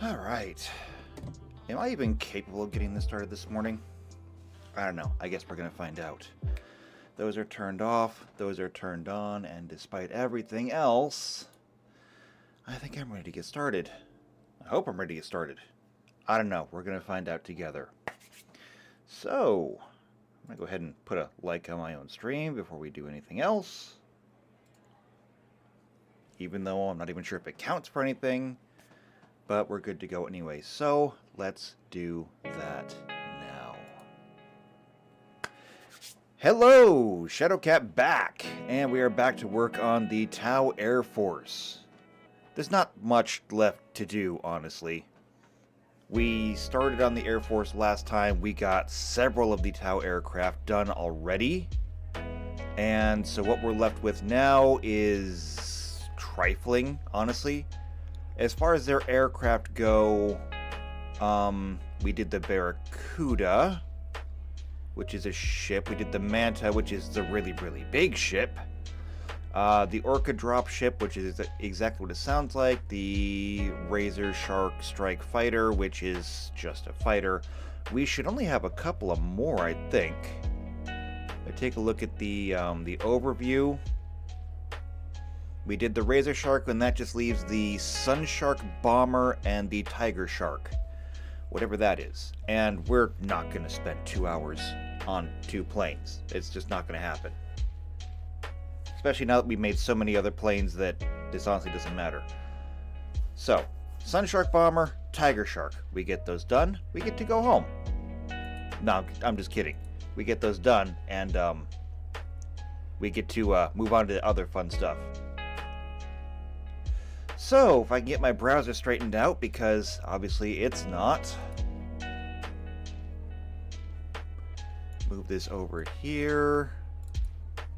Alright. Am I even capable of getting this started this morning? I don't know. I guess we're going to find out. Those are turned off, those are turned on, and despite everything else, I think I'm ready to get started. I hope I'm ready to get started. I don't know. We're going to find out together. So, I'm going to go ahead and put a like on my own stream before we do anything else. Even though I'm not even sure if it counts for anything. But we're good to go anyway. So, let's do that now. Hello! Shadowcat back! And we are back to work on the Tau Air Force. There's not much left to do, honestly. We started on the Air Force last time. We got several of the Tau aircraft done already. And so what we're left with now is trifling, honestly. As far as their aircraft go, we did the Barracuda, which is a ship. We did the Manta, which is the really, really big ship. The Orca dropship, which is exactly what it sounds like. The Razor Shark Strike Fighter, which is just a fighter. We should only have a couple of more, I think. I take a look at the overview. We did the Razor Shark, and that just leaves the Sun Shark Bomber and the Tiger Shark. Whatever that is. And we're not going to spend 2 hours on 2 planes. It's just not going to happen. Especially now that we've made so many other planes that this honestly doesn't matter. So, Sun Shark Bomber, Tiger Shark. We get those done, we get to go home. No, I'm just kidding. We get those done, and we get to move on to the other fun stuff. So, if I can get my browser straightened out, because obviously it's not. Move this over here.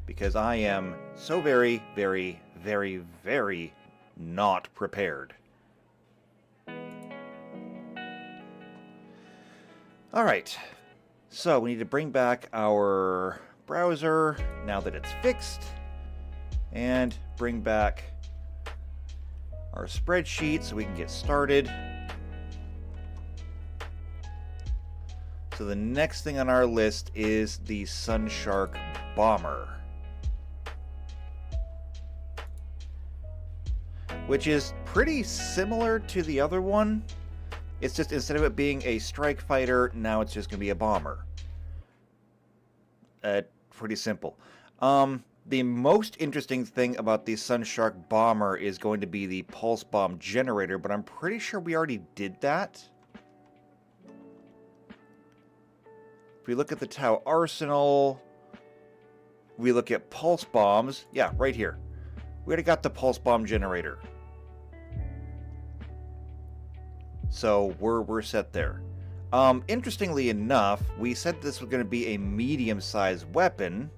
Because I am so very, very, very, very not prepared. Alright, so we need to bring back our browser now that it's fixed. And bring back our spreadsheet so we can get started. So the next thing on our list is the Sun Shark Bomber, which is pretty similar to the other one. It's just instead of it being a strike fighter, now it's just going to be a bomber. Pretty simple. The most interesting thing about the Sun Shark Bomber is going to be the pulse bomb generator, but I'm pretty sure we already did that. If we look at the Tau Arsenal, we look at pulse bombs. Yeah, right here. We already got the pulse bomb generator. So we're set there. Interestingly enough, we said this was going to be a medium-sized weapon.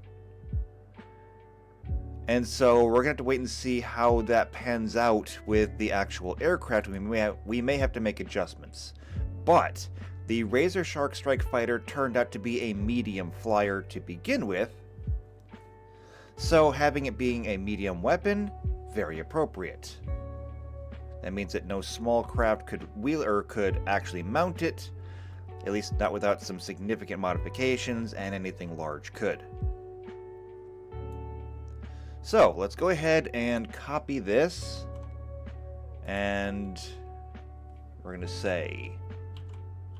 And so we're going to have to wait and see how that pans out with the actual aircraft. We may have to make adjustments. But the Razor Shark Strike Fighter turned out to be a medium flyer to begin with. So having it being a medium weapon, very appropriate. That means that no small craft could wheel or could actually mount it, at least not without some significant modifications, and anything large could. So let's go ahead and copy this, and we're going to say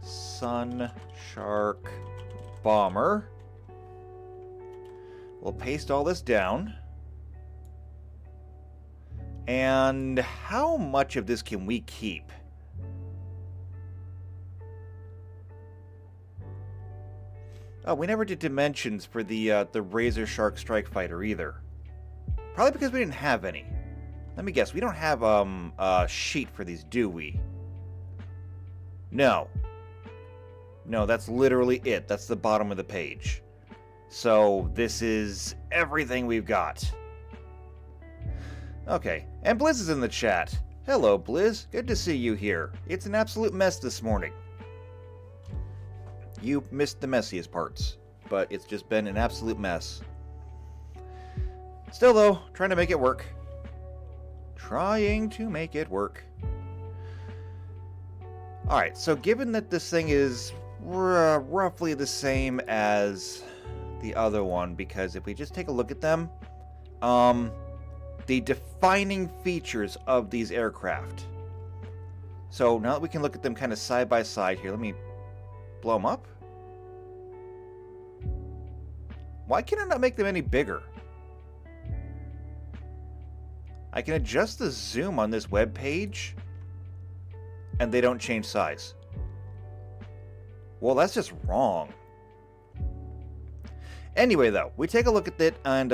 Sun Shark Bomber. We'll paste all this down. And how much of this can we keep? Oh, we never did dimensions for the Razor Shark Strike Fighter either. Probably because we didn't have any. Let me guess, we don't have a sheet for these, do we? No. No, that's literally it. That's the bottom of the page. So this is everything we've got. Okay, and Blizz is in the chat. Hello, Blizz. Good to see you here. It's an absolute mess this morning. You missed the messiest parts, but it's just been an absolute mess. Still, though, trying to make it work. Trying to make it work. Alright, so given that this thing is roughly the same as the other one, because if we just take a look at them, the defining features of these aircraft. So now that we can look at them kind of side by side here, let me blow them up. Why can I not make them any bigger? I can adjust the zoom on this web page, and they don't change size. Well, that's just wrong. Anyway, though, we take a look at it, and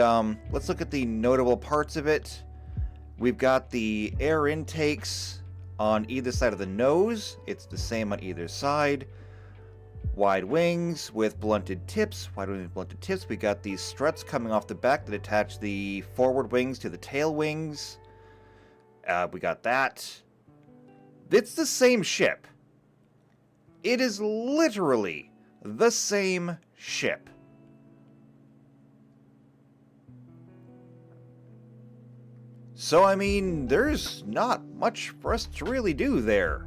let's look at the notable parts of it. We've got the air intakes on either side of the nose. It's the same on either side. Wide wings with blunted tips. Wide wings with blunted tips. We got these struts coming off the back that attach the forward wings to the tail wings. We got that. It's the same ship. It is literally the same ship. So, I mean, there's not much for us to really do there.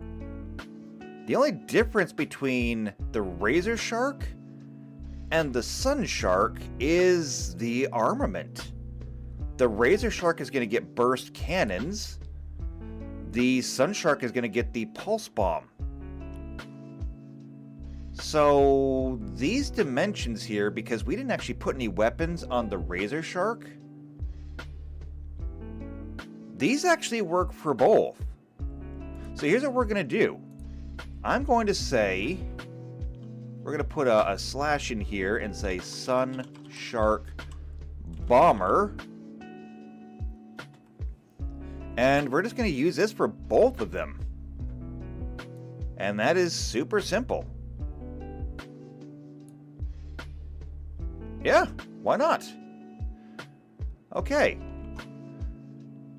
The only difference between the Razor Shark and the Sun Shark is the armament. The Razor Shark is going to get burst cannons. The Sun Shark is going to get the pulse bomb. So these dimensions here, because we didn't actually put any weapons on the Razor Shark, these actually work for both. So here's what we're going to do. I'm going to say, we're going to put a slash in here and say Sun Shark Bomber. And we're just going to use this for both of them. And that is super simple. Yeah, why not? Okay.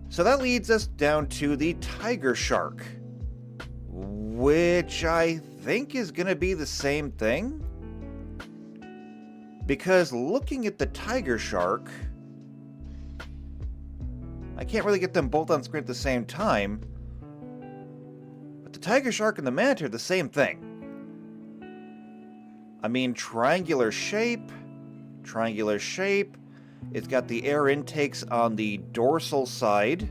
So that leads us down to the Tiger Shark, which I think is going to be the same thing. Because looking at the Tiger Shark, I can't really get them both on screen at the same time. But the Tiger Shark and the Manta are the same thing. I mean, triangular shape. It's got the air intakes on the dorsal side.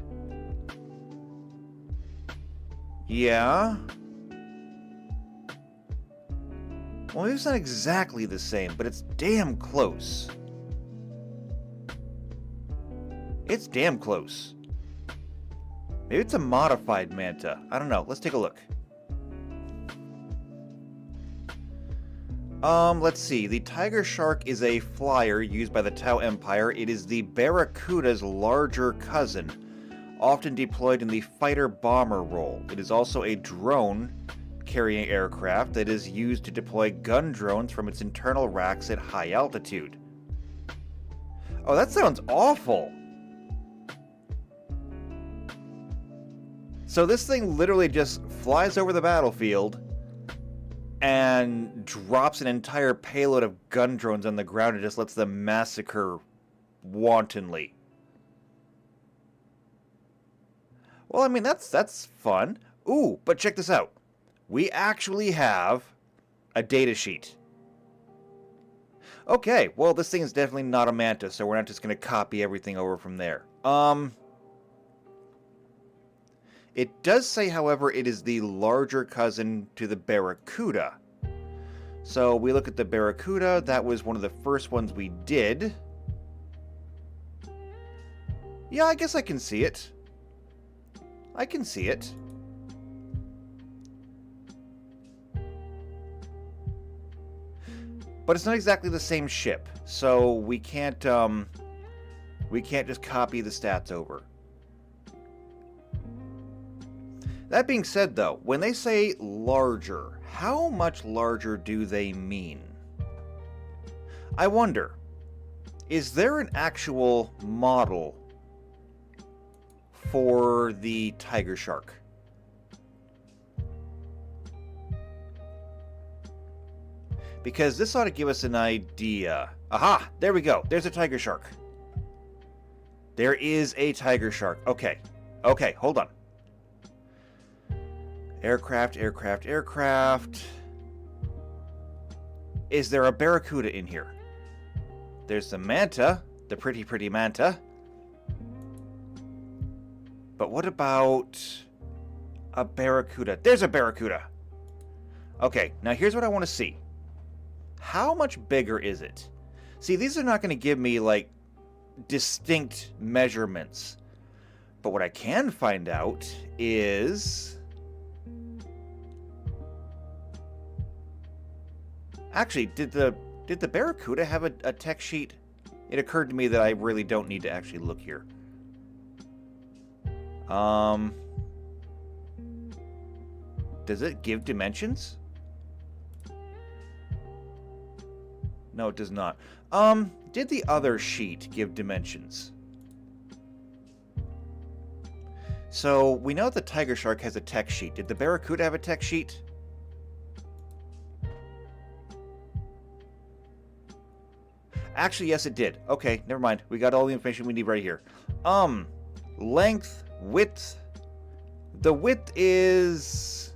Yeah. Well, maybe it's not exactly the same, but it's damn close. It's damn close. Maybe it's a modified Manta. I don't know. Let's take a look. Let's see. The Tiger Shark is a flyer used by the Tau Empire. It is the Barracuda's larger cousin, often deployed in the fighter-bomber role. It is also a drone-carrying aircraft that is used to deploy gun drones from its internal racks at high altitude. Oh, that sounds awful! So this thing literally just flies over the battlefield and drops an entire payload of gun drones on the ground and just lets them massacre wantonly. Well, I mean, that's fun. Ooh, but check this out. We actually have a data sheet. Okay, well, this thing is definitely not a Manta, so we're not just going to copy everything over from there. It does say, however, it is the larger cousin to the Barracuda. So we look at the Barracuda. That was one of the first ones we did. Yeah, I guess I can see it. I can see it. But it's not exactly the same ship, so we can't just copy the stats over. That being said, though, when they say larger, how much larger do they mean? I wonder, is there an actual model for the Tiger Shark? Because this ought to give us an idea. Aha! There we go. There's a Tiger Shark. There is a Tiger Shark. Okay. Okay, hold on. Aircraft, aircraft, aircraft. Is there a Barracuda in here? There's the Manta, the pretty, pretty Manta. But what about a Barracuda? There's a Barracuda! Okay, now here's what I want to see. How much bigger is it? See, these are not going to give me, like, distinct measurements. But what I can find out is... Actually, did the Barracuda have a tech sheet? It occurred to me that I really don't need to actually look here. Does it give dimensions? No, it does not. Did the other sheet give dimensions? So, we know the Tiger Shark has a tech sheet. Did the Barracuda have a tech sheet? Actually, yes, it did. Okay, never mind. We got all the information we need right here. Length, width. The width is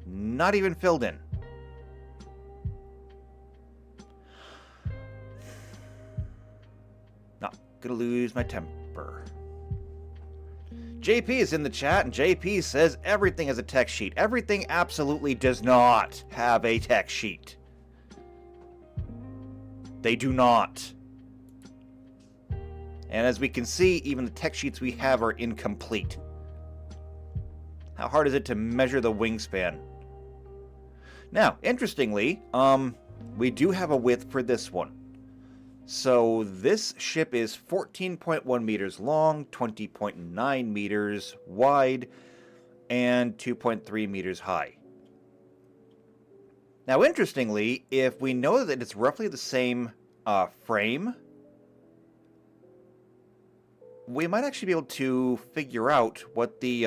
not even filled in. Not gonna lose my temper. JP is in the chat, and JP says everything has a tech sheet. Everything absolutely does not have a tech sheet. They do not. And as we can see, even the tech sheets we have are incomplete. How hard is it to measure the wingspan? Now, interestingly, we do have a width for this one. So this ship is 14.1 meters long, 20.9 meters wide, and 2.3 meters high. Now, interestingly, if we know that it's roughly the same frame, we might actually be able to figure out what the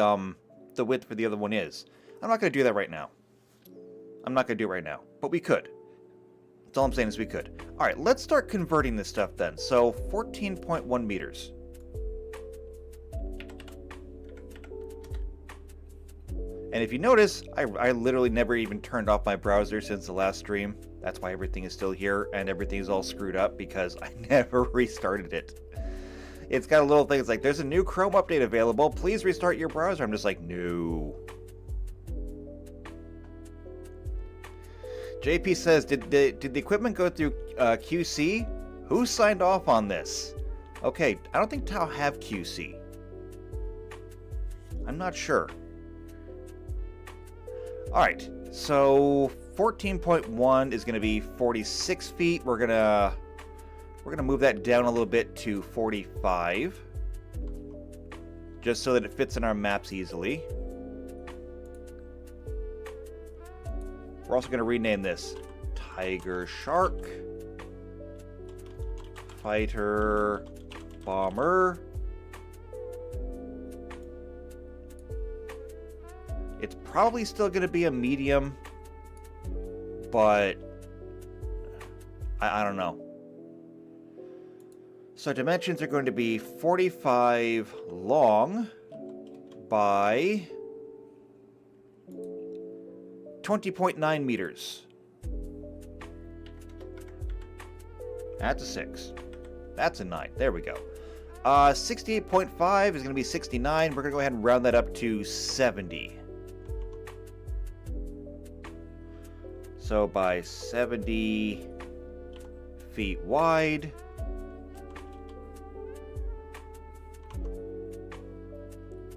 width for the other one is. I'm not going to do that right now. I'm not going to do it right now, but we could. That's all I'm saying is we could. All right, let's start converting this stuff then. So 14.1 meters. And if you notice, I literally never even turned off my browser since the last stream. That's why everything is still here and everything is all screwed up because I never restarted it. It's got a little thing, it's like, there's a new Chrome update available. Please restart your browser. I'm just like, no. JP says, did the equipment go through QC? Who signed off on this? Okay, I don't think Tau have QC. I'm not sure. Alright, so 14.1 is going to be 46 feet. We're gonna move that down a little bit to 45. Just so that it fits in our maps easily. We're also going to rename this Tiger Shark, Fighter, Bomber. It's probably still going to be a medium, but I don't know. So dimensions are going to be 45 long by 20.9 meters. That's a 6. That's a 9. There we go. 68.5 is going to be 69. We're going to go ahead and round that up to 70. So by 70 feet wide.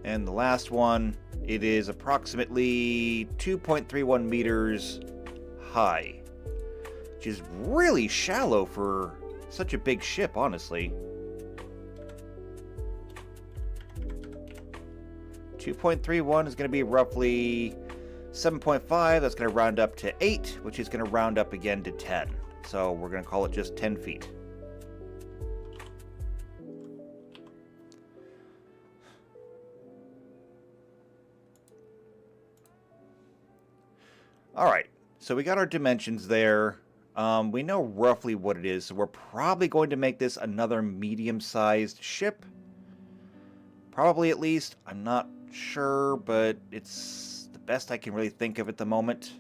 And the last one, it is approximately 2.31 meters high, which is really shallow for such a big ship, honestly. 2.31 is going to be roughly 7.5. That's going to round up to 8, which is going to round up again to 10. So we're going to call it just 10 feet. Alright, so we got our dimensions there. We know roughly what it is, so we're probably going to make this another medium-sized ship. Probably at least. I'm not sure, but it's the best I can really think of at the moment.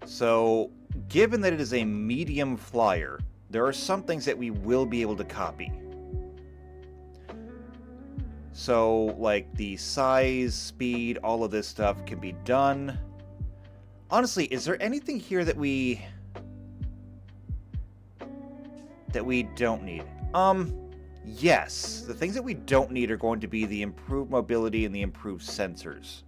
So, given that it is a medium flyer, there are some things that we will be able to copy. So, like the size, speed, all of this stuff can be done. Honestly, is there anything here that we don't need? Yes. The things that we don't need are going to be the improved mobility and the improved sensors.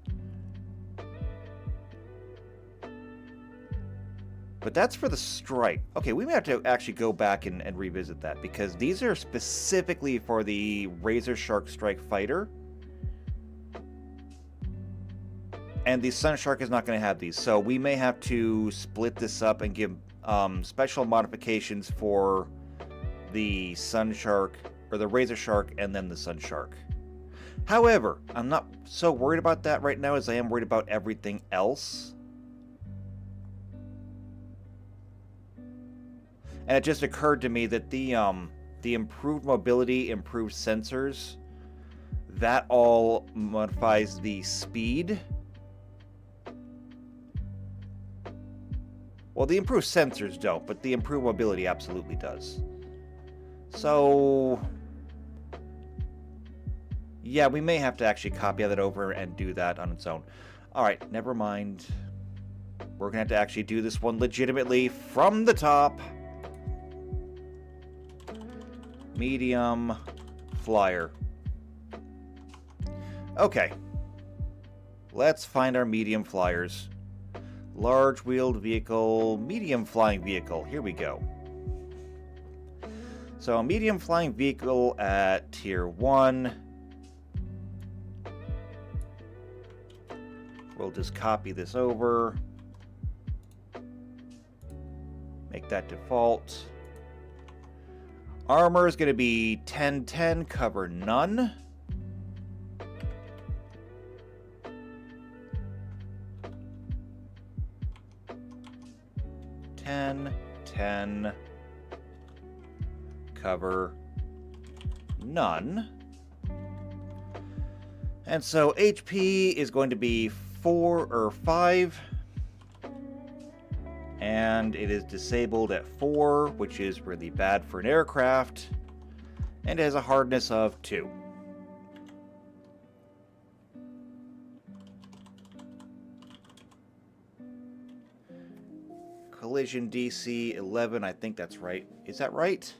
But that's for the strike. Okay, we may have to actually go back and revisit that, because these are specifically for the Razor Shark Strike Fighter. And the Sun Shark is not going to have these, so we may have to split this up and give special modifications for the Sun Shark, or the Razor Shark, and then the Sun Shark. However, I'm not so worried about that right now as I am worried about everything else. And it just occurred to me that the improved mobility, improved sensors, that all modifies the speed. Well, the improved sensors don't, but the improved mobility absolutely does. So, yeah, we may have to actually copy that over and do that on its own. Alright, never mind. We're going to have to actually do this one legitimately from the top. Medium flyer. Okay. Let's find our medium flyers. Large wheeled vehicle, medium flying vehicle. Here we go. So a medium flying vehicle at tier 1. We'll just copy this over. Make that default. Armor is going to be 10-10, cover none. Cover none. And so HP is going to be 4 or 5. And it is disabled at 4, which is really bad for an aircraft. And it has a hardness of 2. Collision DC 11, I think that's right. Is that right?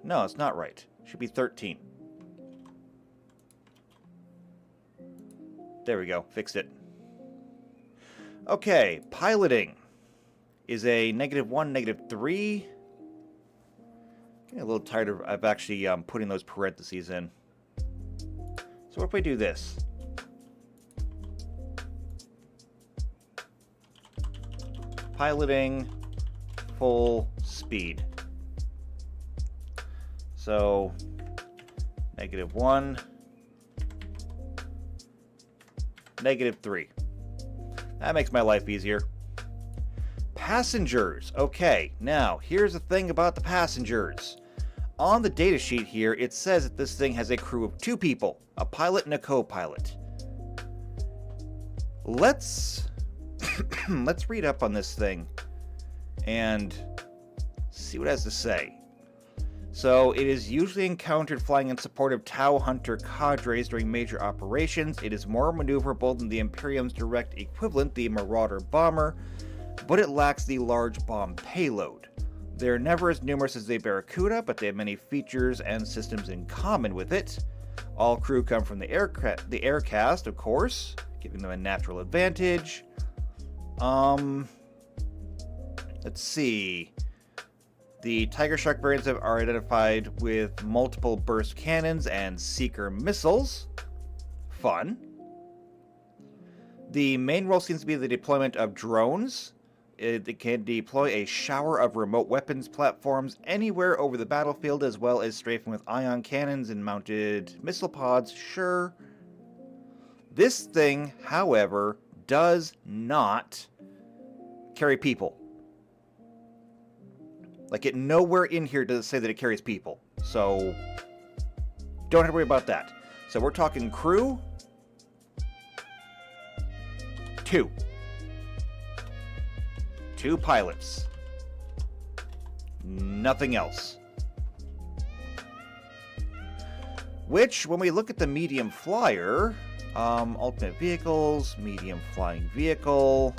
No, it's not right. It should be 13. There we go. Fixed it. Okay, piloting is a -1, -3. Getting a little tired of actually putting those parentheses in. So what if we do this? Piloting full speed. So -1, -3. That makes my life easier. Passengers. Okay, now here's the thing about the passengers. On the datasheet here, it says that this thing has a crew of 2 people, a pilot and a co-pilot. Let's read up on this thing and see what it has to say. So, it is usually encountered flying in support of Tau Hunter cadres during major operations. It is more maneuverable than the Imperium's direct equivalent, the Marauder bomber, but it lacks the large bomb payload. They're never as numerous as the Barracuda, but they have many features and systems in common with it. All crew come from the aircast, of course, giving them a natural advantage. Let's see. The Tiger Shark variants are identified with multiple burst cannons and seeker missiles. Fun. The main role seems to be the deployment of drones. It can deploy a shower of remote weapons platforms anywhere over the battlefield, as well as strafing with ion cannons and mounted missile pods. Sure. This thing, however, does not carry people. Like, it nowhere in here does it say that it carries people. So, don't have to worry about that. So we're talking crew. 2. 2 pilots. Nothing else. Which, when we look at the medium flyer, ultimate vehicles, medium flying vehicle.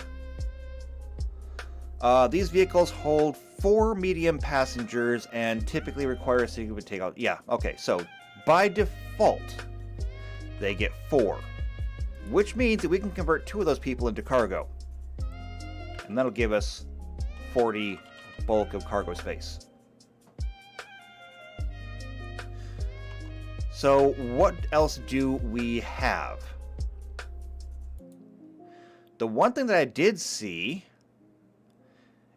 These vehicles hold 4 medium passengers and typically require a single takeoff. Yeah, okay, so by default, they get 4. Which means that we can convert 2 of those people into cargo. And that'll give us 40 bulk of cargo space. So what else do we have? The one thing that I did see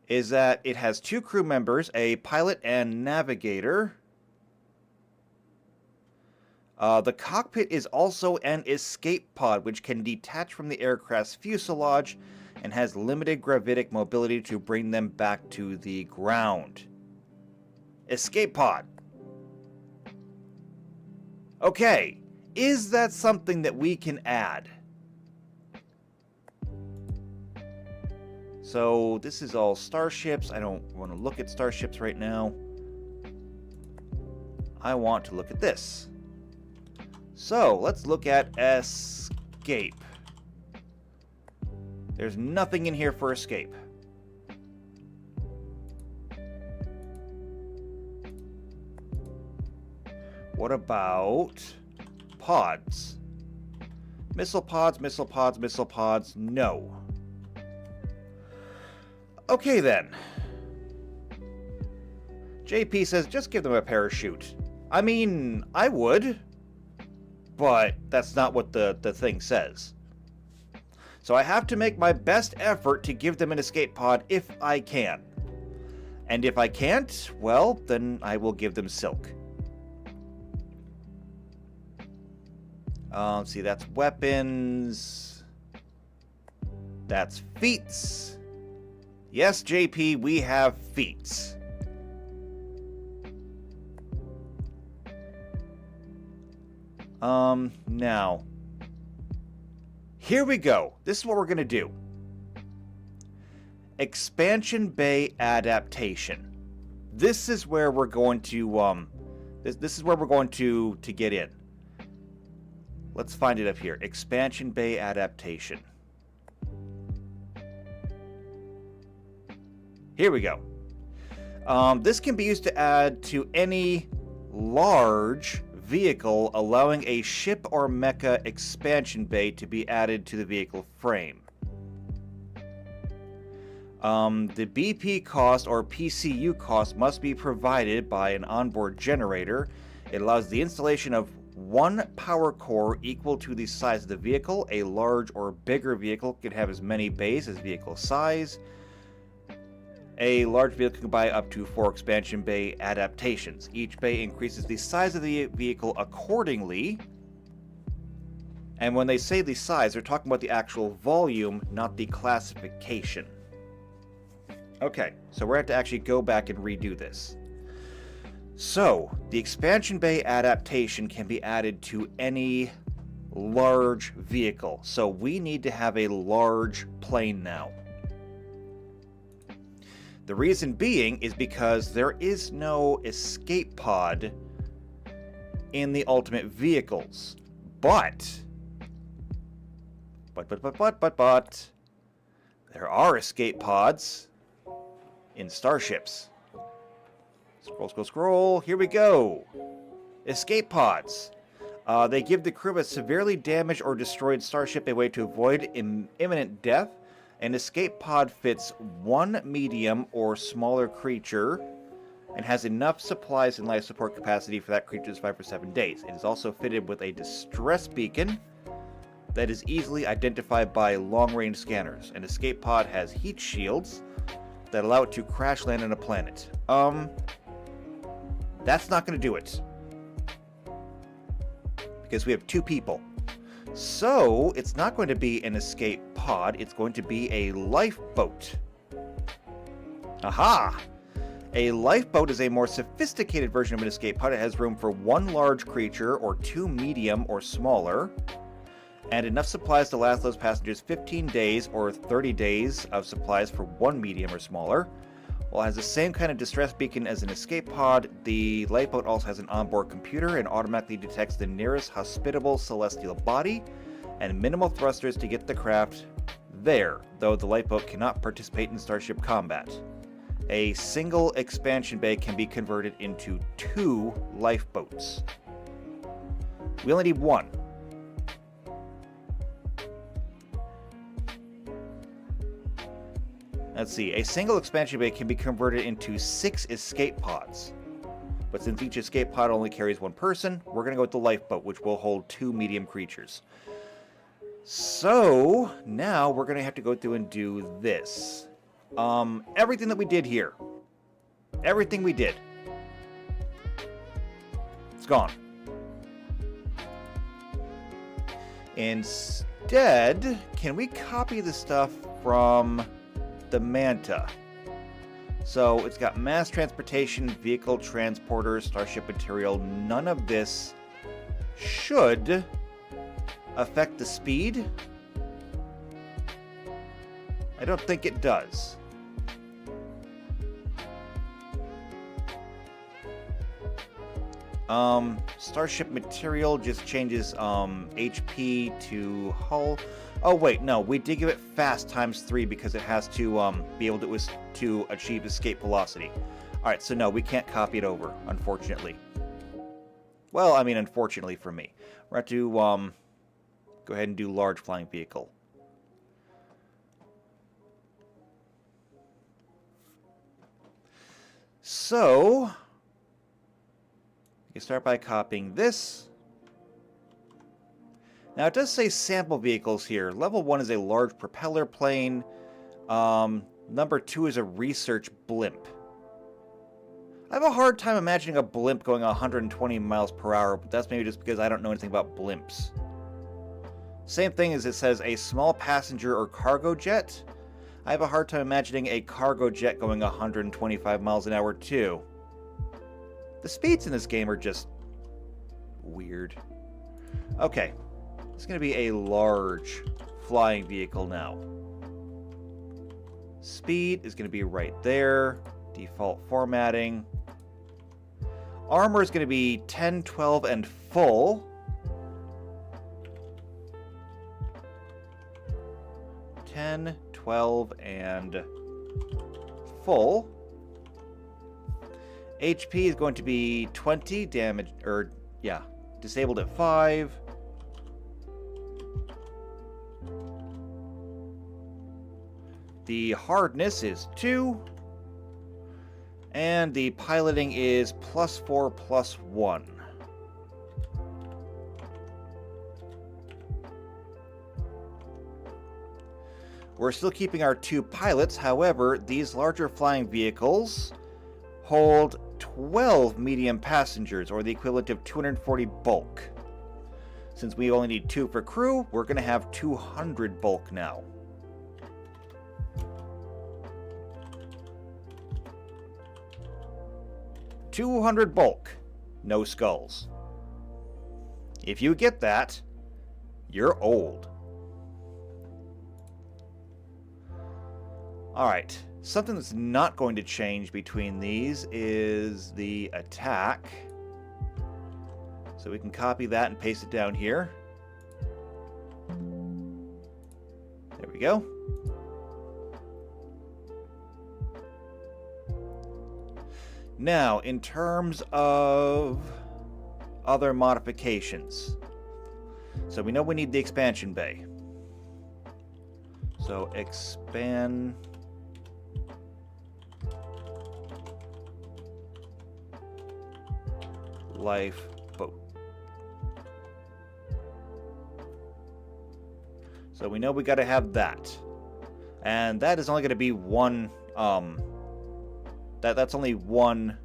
is that it has 2 crew members, a pilot and navigator. The cockpit is also an escape pod, which can detach from the aircraft's fuselage and has limited gravitic mobility to bring them back to the ground. Escape pod. Okay, is that something that we can add? So this is all starships. I don't want to look at starships right now. I want to look at this. So let's look at escape. There's nothing in here for escape. What about pods? Missile pods, missile pods, missile pods. No. Okay then. JP says just give them a parachute. I mean, I would, but that's not what the thing says. So I have to make my best effort to give them an escape pod if I can. And if I can't, well, then I will give them silk. See, that's weapons. That's feats. Yes, JP, we have feats. Now. Here we go. This is what we're going to do. Expansion Bay adaptation. This is where we're going to, this is where we're going to get in. Let's find it up here. Expansion Bay adaptation. Here we go. This can be used to add to any large vehicle, allowing a ship or mecha expansion bay to be added to the vehicle frame. The BP cost or PCU cost must be provided by an onboard generator. It allows the installation of 1 power core equal to the size of the vehicle. A large or bigger vehicle can have as many bays as vehicle size. A large vehicle can buy up to 4 expansion bay adaptations. Each bay increases the size of the vehicle accordingly. And when they say the size, they're talking about the actual volume, not the classification. Okay, so we're going to have to actually go back and redo this. So, the expansion bay adaptation can be added to any large vehicle. So we need to have a large plane now. The reason being is because there is no escape pod in the ultimate vehicles. But there are escape pods in starships. Scroll, scroll, scroll. Here we go. Escape pods. They give the crew of a severely damaged or destroyed starship a way to avoid imminent death. An escape pod fits 1 medium or smaller creature and has enough supplies and life support capacity for that creature to survive for 7 days. It is also fitted with a distress beacon that is easily identified by long-range scanners. An escape pod has heat shields that allow it to crash land on a planet. That's not going to do it. Because we have 2 people. So, it's not going to be an escape pod, it's going to be a lifeboat. Aha! A lifeboat is a more sophisticated version of an escape pod. It has room for one large creature or two medium or smaller, and enough supplies to last those passengers 15 days or 30 days of supplies for one medium or smaller. While it has the same kind of distress beacon as an escape pod, the lifeboat also has an onboard computer and automatically detects the nearest hospitable celestial body and minimal thrusters to get the craft there, though the lifeboat cannot participate in starship combat. A single expansion bay can be converted into 2 lifeboats. We only need 1. Let's see, a single expansion bay can be converted into 6 escape pods. But since each escape pod only carries 1 person, we're going to go with the lifeboat, which will hold 2 medium creatures. So, now we're going to have to go through and do this. Everything that we did here. Everything we did. It's gone. Instead, can we copy the stuff from the Manta? So it's got mass transportation, vehicle transporters, starship material. None of this should affect the speed. I don't think it does. Starship material just changes HP to hull. Oh wait, no, we did give it fast ×3 because it has to be able to achieve escape velocity. Alright, so no, we can't copy it over, unfortunately. Well, I mean, unfortunately for me. We're going to have to go ahead and do large flying vehicle. So, you can start by copying this. Now it does say sample vehicles here. Level 1 is a large propeller plane. Number 2 is a research blimp. I have a hard time imagining a blimp going 120 miles per hour, but that's maybe just because I don't know anything about blimps. Same thing as it says a small passenger or cargo jet. I have a hard time imagining a cargo jet going 125 miles an hour too. The speeds in this game are just weird. Okay, it's going to be a large flying vehicle now. Speed is going to be right there. Default formatting. Armor is going to be 10, 12, and full. 10, 12, and full. HP is going to be 20, damage, or, yeah, disabled at 5. The hardness is 2. And the piloting is +4, +1. We're still keeping our 2 pilots, however, these larger flying vehicles hold 12 medium passengers, or the equivalent of 240 bulk. Since we only need 2 for crew, we're going to have 200 bulk now. $200 bulk, no skulls. If you get that, you're old. Alright, something that's not going to change between these is the attack. So we can copy that and paste it down here. There we go. Now, in terms of other modifications. So we know we need the expansion bay. So expand lifeboat. So we know we got to have that. And that is only going to be one that's only one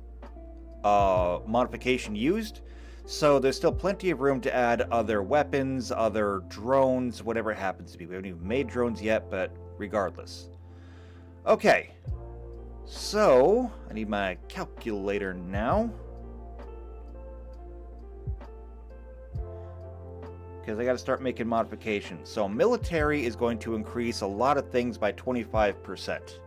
modification used, so there's still plenty of room to add other weapons, other drones, whatever it happens to be. We haven't even made drones yet, but regardless. Okay, So, I need my calculator now. Because I got to start making modifications. So military is going to increase a lot of things by 25%.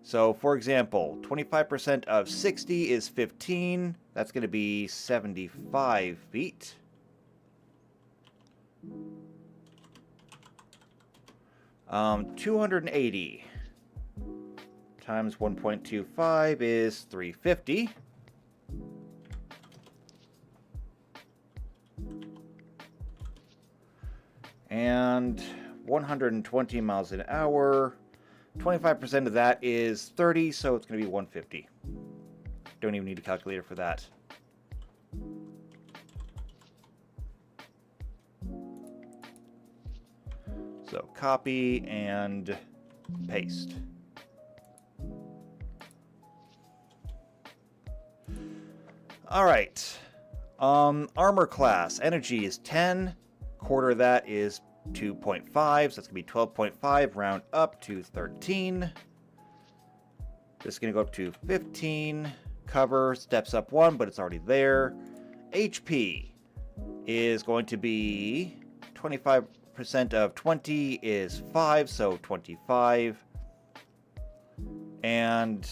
So, for example, 25% of 60 is 15. That's going to be 75 feet. Um, 280 times 1.25 is 350. And 120 miles an hour. 25% of that is 30, so it's going to be 150. Don't even need a calculator for that. So copy and paste. All right. Armor class. Energy is 10. Quarter of that is 2.5, so that's going to be 12.5. Round up to 13. This is going to go up to 15. Cover steps up 1, but it's already there. HP is going to be 25% of 20 is 5, so 25. And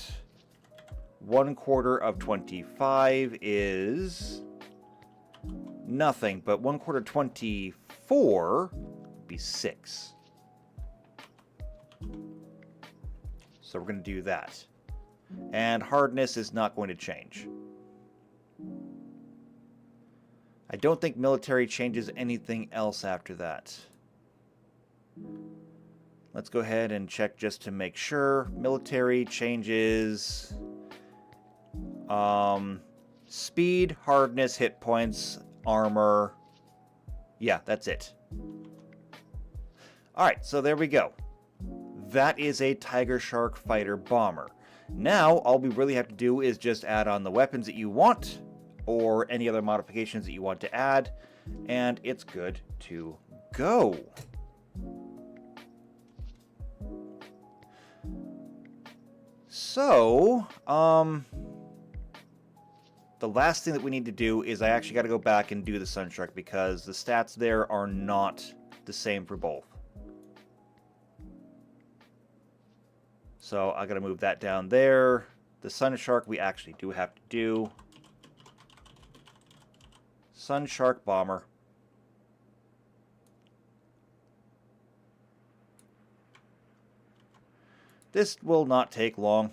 1/4 of 25 is nothing, but 1/4 24 would be 6. So we're going to do that. And hardness is not going to change. I don't think military changes anything else after that. Let's go ahead and check just to make sure. Military changes speed, hardness, hit points, armor. Yeah, that's it. Alright, so there we go. That is a Tiger Shark Fighter Bomber. Now, all we really have to do is just add on the weapons that you want, or any other modifications that you want to add, and it's good to go. So, the last thing that we need to do is I actually got to go back and do the Sunshark because the stats there are not the same for both. So I got to move that down there. The Sunshark we actually do have to do. Sunshark Bomber. This will not take long.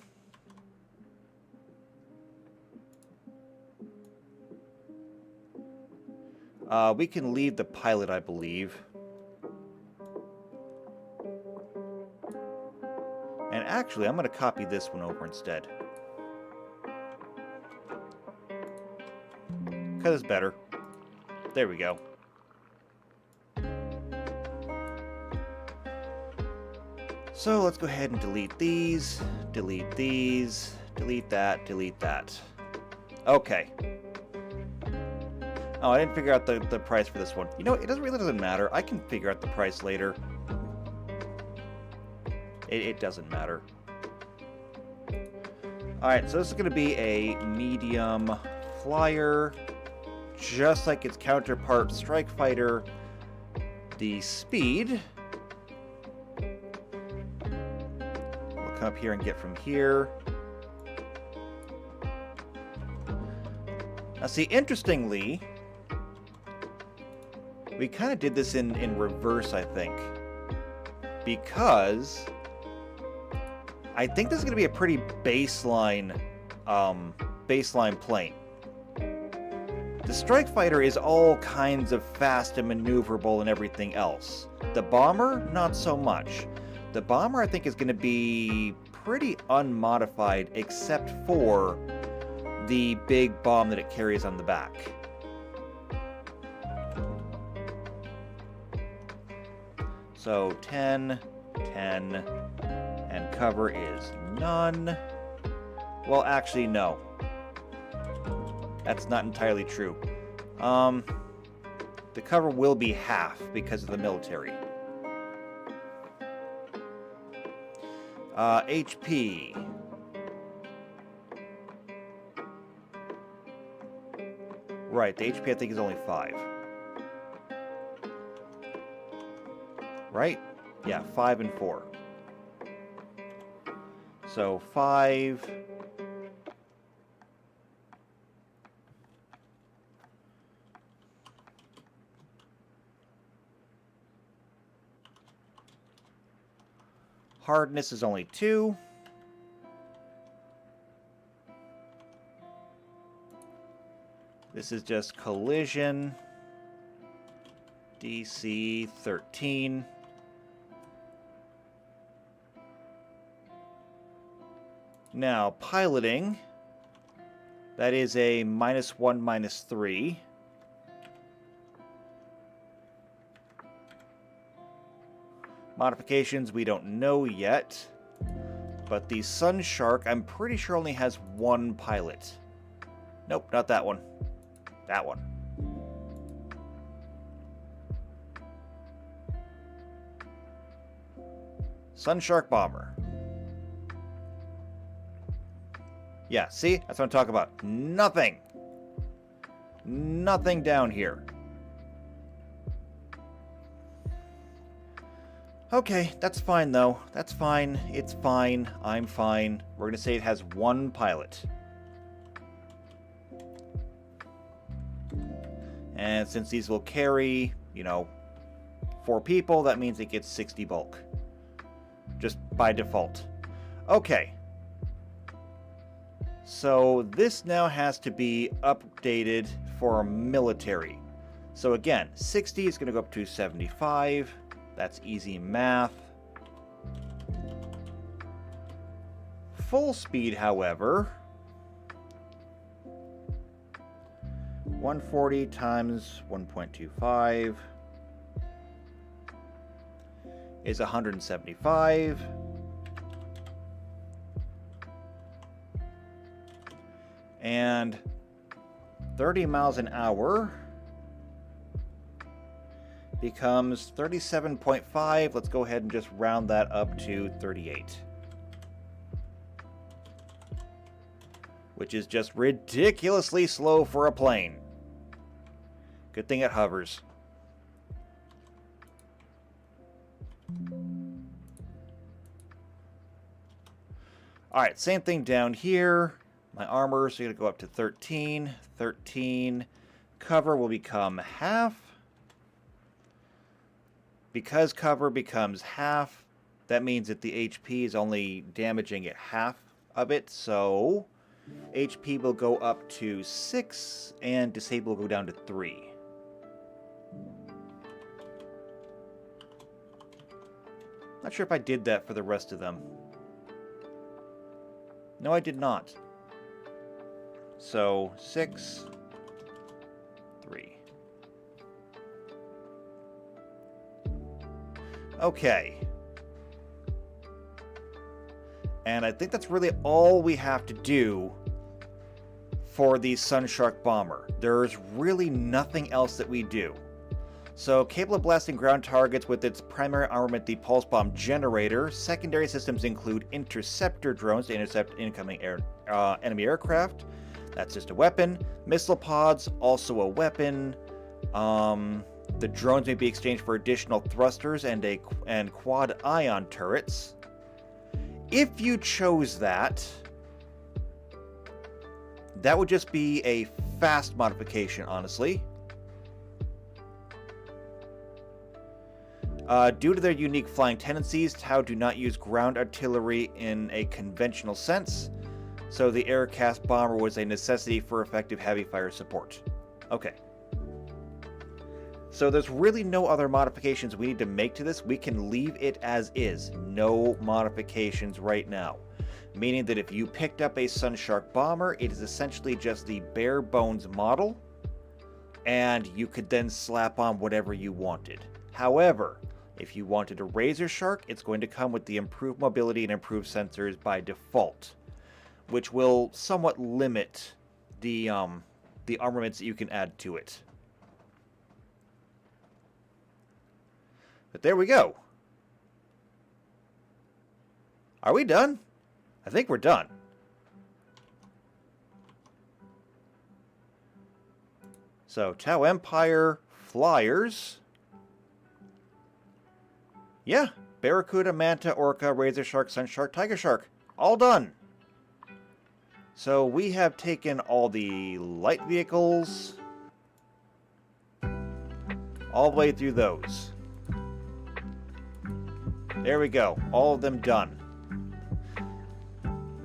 We can leave the pilot, I believe. And actually, I'm going to copy this one over instead. Because it's better. There we go. So let's go ahead and delete these, delete that, delete that. Okay. Oh, I didn't figure out the price for this one. You know, it really doesn't matter. I can figure out the price later. It doesn't matter. Alright, so this is going to be a medium flyer. Just like its counterpart Strike Fighter. The speed. We'll come up here and get from here. Now see, interestingly, we kind of did this in reverse, I think. Because I think this is going to be a pretty baseline plane. The Strike Fighter is all kinds of fast and maneuverable and everything else. The Bomber, not so much. The Bomber, I think, is going to be pretty unmodified except for the big bomb that it carries on the back. So 10, 10, and cover is none. Well, actually, no. That's not entirely true. The cover will be half because of the military. HP. Right, the HP I think is only 5. Right? Yeah, 5 and 4. So 5. Hardness is only 2. This is just collision. DC 13. Now, piloting. That is a -1, -3. Modifications we don't know yet. But the Sun Shark, I'm pretty sure only has 1 pilot. Nope, not that one. That one. Sun Shark Bomber. Yeah, see? That's what I'm talking about. Nothing. Nothing down here. Okay, that's fine though. That's fine. It's fine. I'm fine. We're going to say it has 1 pilot. And since these will carry, 4 people, that means it gets 60 bulk. Just by default. Okay. So this now has to be updated for military. So again, 60 is going to go up to 75. That's easy math. Full speed, however, 140 times 1.25 is 175. And 30 miles an hour becomes 37.5. Let's go ahead and just round that up to 38. Which is just ridiculously slow for a plane. Good thing it hovers. Alright, same thing down here. My armor is going to go up to 13. 13. Cover will become half. Because cover becomes half, that means that the HP is only damaging it half of it. So HP will go up to 6 and disable will go down to 3. Not sure if I did that for the rest of them. No, I did not. So 6, 3. Okay. And I think that's really all we have to do for the Sun Shark Bomber. There's really nothing else that we do. So, capable of blasting ground targets with its primary armament, the pulse bomb generator. Secondary systems include interceptor drones to intercept incoming enemy aircraft. That's just a weapon. Missile pods, also a weapon. The drones may be exchanged for additional thrusters and quad ion turrets. If you chose that, that would just be a fast modification, honestly. Due to their unique flying tendencies, Tau do not use ground artillery in a conventional sense, so the Aircast Bomber was a necessity for effective heavy fire support. Okay. So there's really no other modifications we need to make to this. We can leave it as is. No modifications right now. Meaning that if you picked up a Sun Shark Bomber, it is essentially just the bare bones model, and you could then slap on whatever you wanted. However, if you wanted a Razor Shark, it's going to come with the improved mobility and improved sensors by default, which will somewhat limit the armaments that you can add to it. But there we go. Are we done? I think we're done. So, Tau Empire, Flyers. Yeah, Barracuda, Manta, Orca, Razor Shark, Sun Shark, Tiger Shark. All done. So, we have taken all the light vehicles. All the way through those. There we go. All of them done.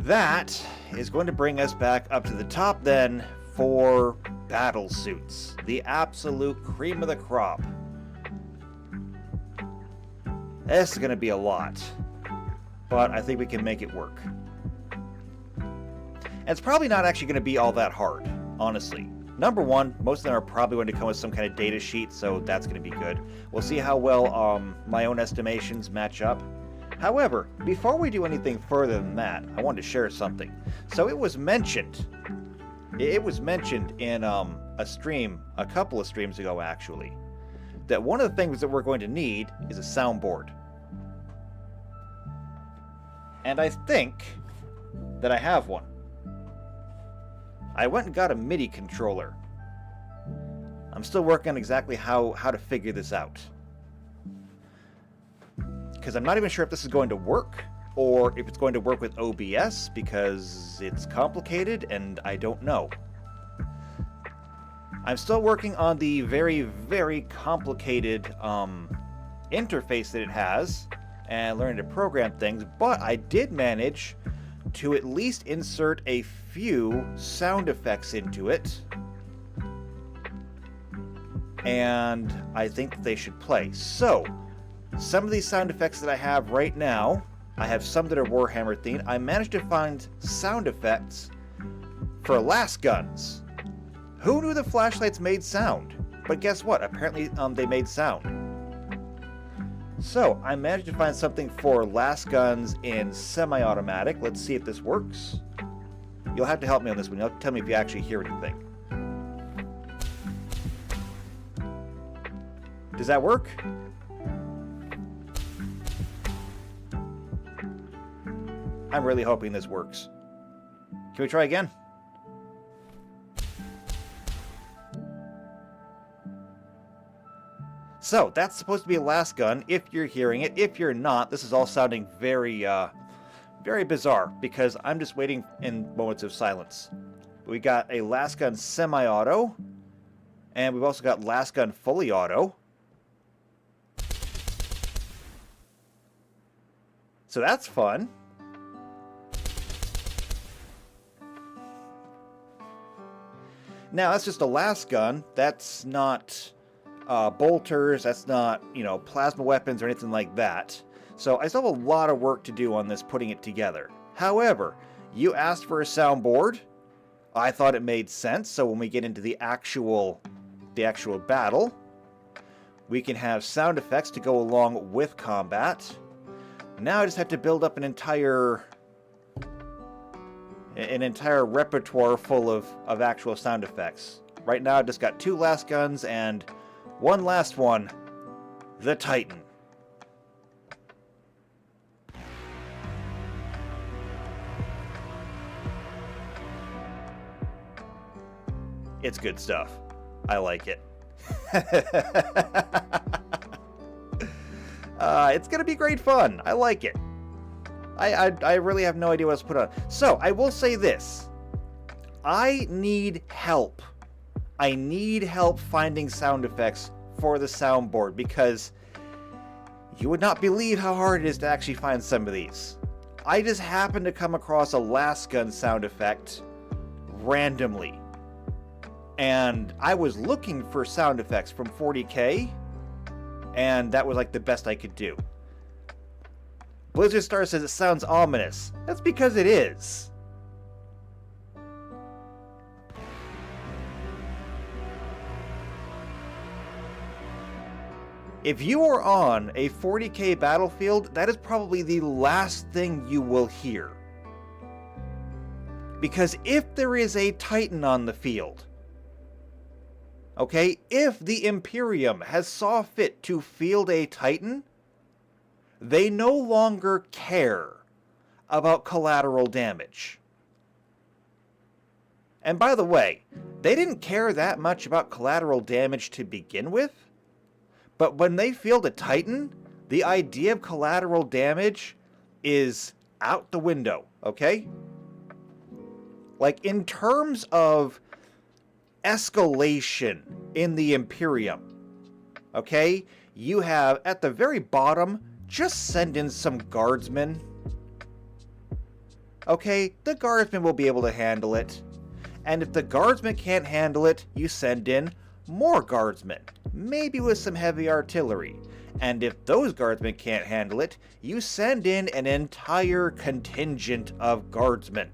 That is going to bring us back up to the top then for battle suits. The absolute cream of the crop. This is going to be a lot. But I think we can make it work. And it's probably not actually going to be all that hard, honestly. Number one, most of them are probably going to come with some kind of data sheet, so that's going to be good. We'll see how well my own estimations match up. However, before we do anything further than that, I wanted to share something. So it was mentioned in a stream, a couple of streams ago actually, that one of the things that we're going to need is a soundboard. And I think that I have one. I went and got a MIDI controller. I'm still working on exactly how to figure this out. Because I'm not even sure if this is going to work, or if it's going to work with OBS, because it's complicated and I don't know. I'm still working on the very, very complicated interface that it has, and learning to program things, but I did manage to at least insert a few sound effects into it, and I think they should play. So, some of these sound effects that I have right now, I have some that are Warhammer themed. I managed to find sound effects for las guns. Who knew the flashlights made sound? But guess what? Apparently they made sound. So, I managed to find something for las guns in semi-automatic. Let's see if this works. You'll have to help me on this one. You'll have to tell me if you actually hear anything. Does that work? I'm really hoping this works. Can we try again? So, that's supposed to be a las gun, if you're hearing it. If you're not, this is all sounding very, very bizarre, because I'm just waiting in moments of silence. We got a las gun semi-auto, and we've also got las gun fully auto. So that's fun. Now, that's just a las gun. That's not bolters. That's not, plasma weapons or anything like that. So I still have a lot of work to do on this, putting it together. However, you asked for a soundboard. I thought it made sense. So when we get into the actual battle, we can have sound effects to go along with combat. Now I just have to build up an entire repertoire full of actual sound effects. Right now I just got 2 las guns and one last one, the Titan. It's good stuff. I like it. It's going to be great fun. I like it. I really have no idea what else to put on. So, I will say this. I need help. I need help finding sound effects for the soundboard, because you would not believe how hard it is to actually find some of these. I just happened to come across a las gun sound effect randomly. And I was looking for sound effects from 40K, and that was like the best I could do. Blizzard Star says it sounds ominous. That's because it is. If you are on a 40K battlefield, that is probably the last thing you will hear. Because if there is a Titan on the field, okay, if the Imperium has saw fit to field a Titan, they no longer care about collateral damage. And by the way, they didn't care that much about collateral damage to begin with, but when they field a Titan, the idea of collateral damage is out the window, okay? Like, in terms of escalation in the Imperium, okay? You have, at the very bottom, just send in some guardsmen. Okay, the guardsmen will be able to handle it. And if the guardsmen can't handle it, you send in more guardsmen, maybe with some heavy artillery. And if those guardsmen can't handle it, you send in an entire contingent of guardsmen.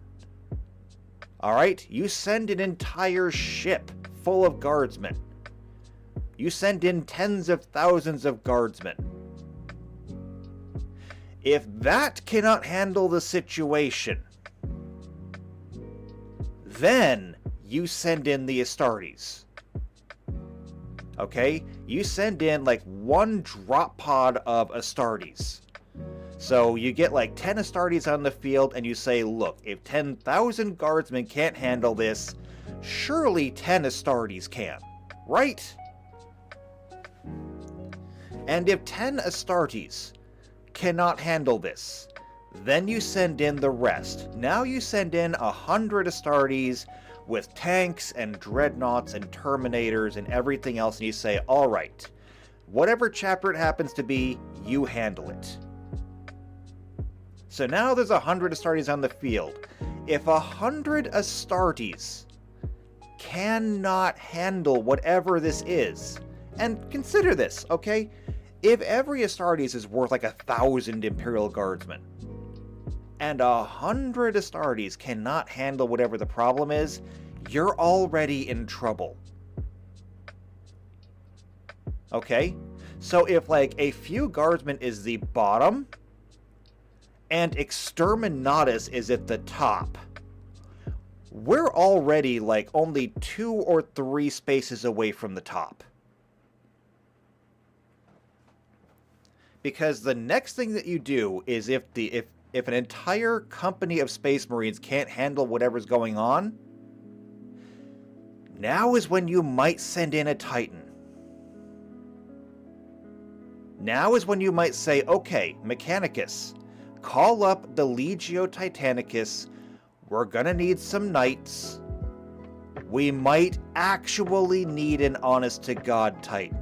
Alright, you send an entire ship full of guardsmen. You send in tens of thousands of guardsmen. If that cannot handle the situation, then you send in the Astartes. Okay? You send in like one drop pod of Astartes. So you get like 10 Astartes on the field and you say, look, if 10,000 guardsmen can't handle this, surely 10 Astartes can. Right? And if 10 Astartes cannot handle this, then you send in the rest. Now you send in 100 Astartes with tanks and dreadnoughts and terminators and everything else, and you say, alright, whatever chapter it happens to be, you handle it. So now there's 100 Astartes on the field. If 100 Astartes cannot handle whatever this is, and consider this, okay? If every Astartes is worth like 1,000 Imperial Guardsmen, and 100 Astartes cannot handle whatever the problem is, you're already in trouble. Okay? So if like a few guardsmen is the bottom, and Exterminatus is at the top, we're already like only 2 or 3 spaces away from the top. Because the next thing that you do is if an entire company of Space Marines can't handle whatever's going on, now is when you might send in a Titan. Now is when you might say, okay, Mechanicus, call up the Legio Titanicus, we're gonna need some knights. We might actually need an honest-to-God Titan.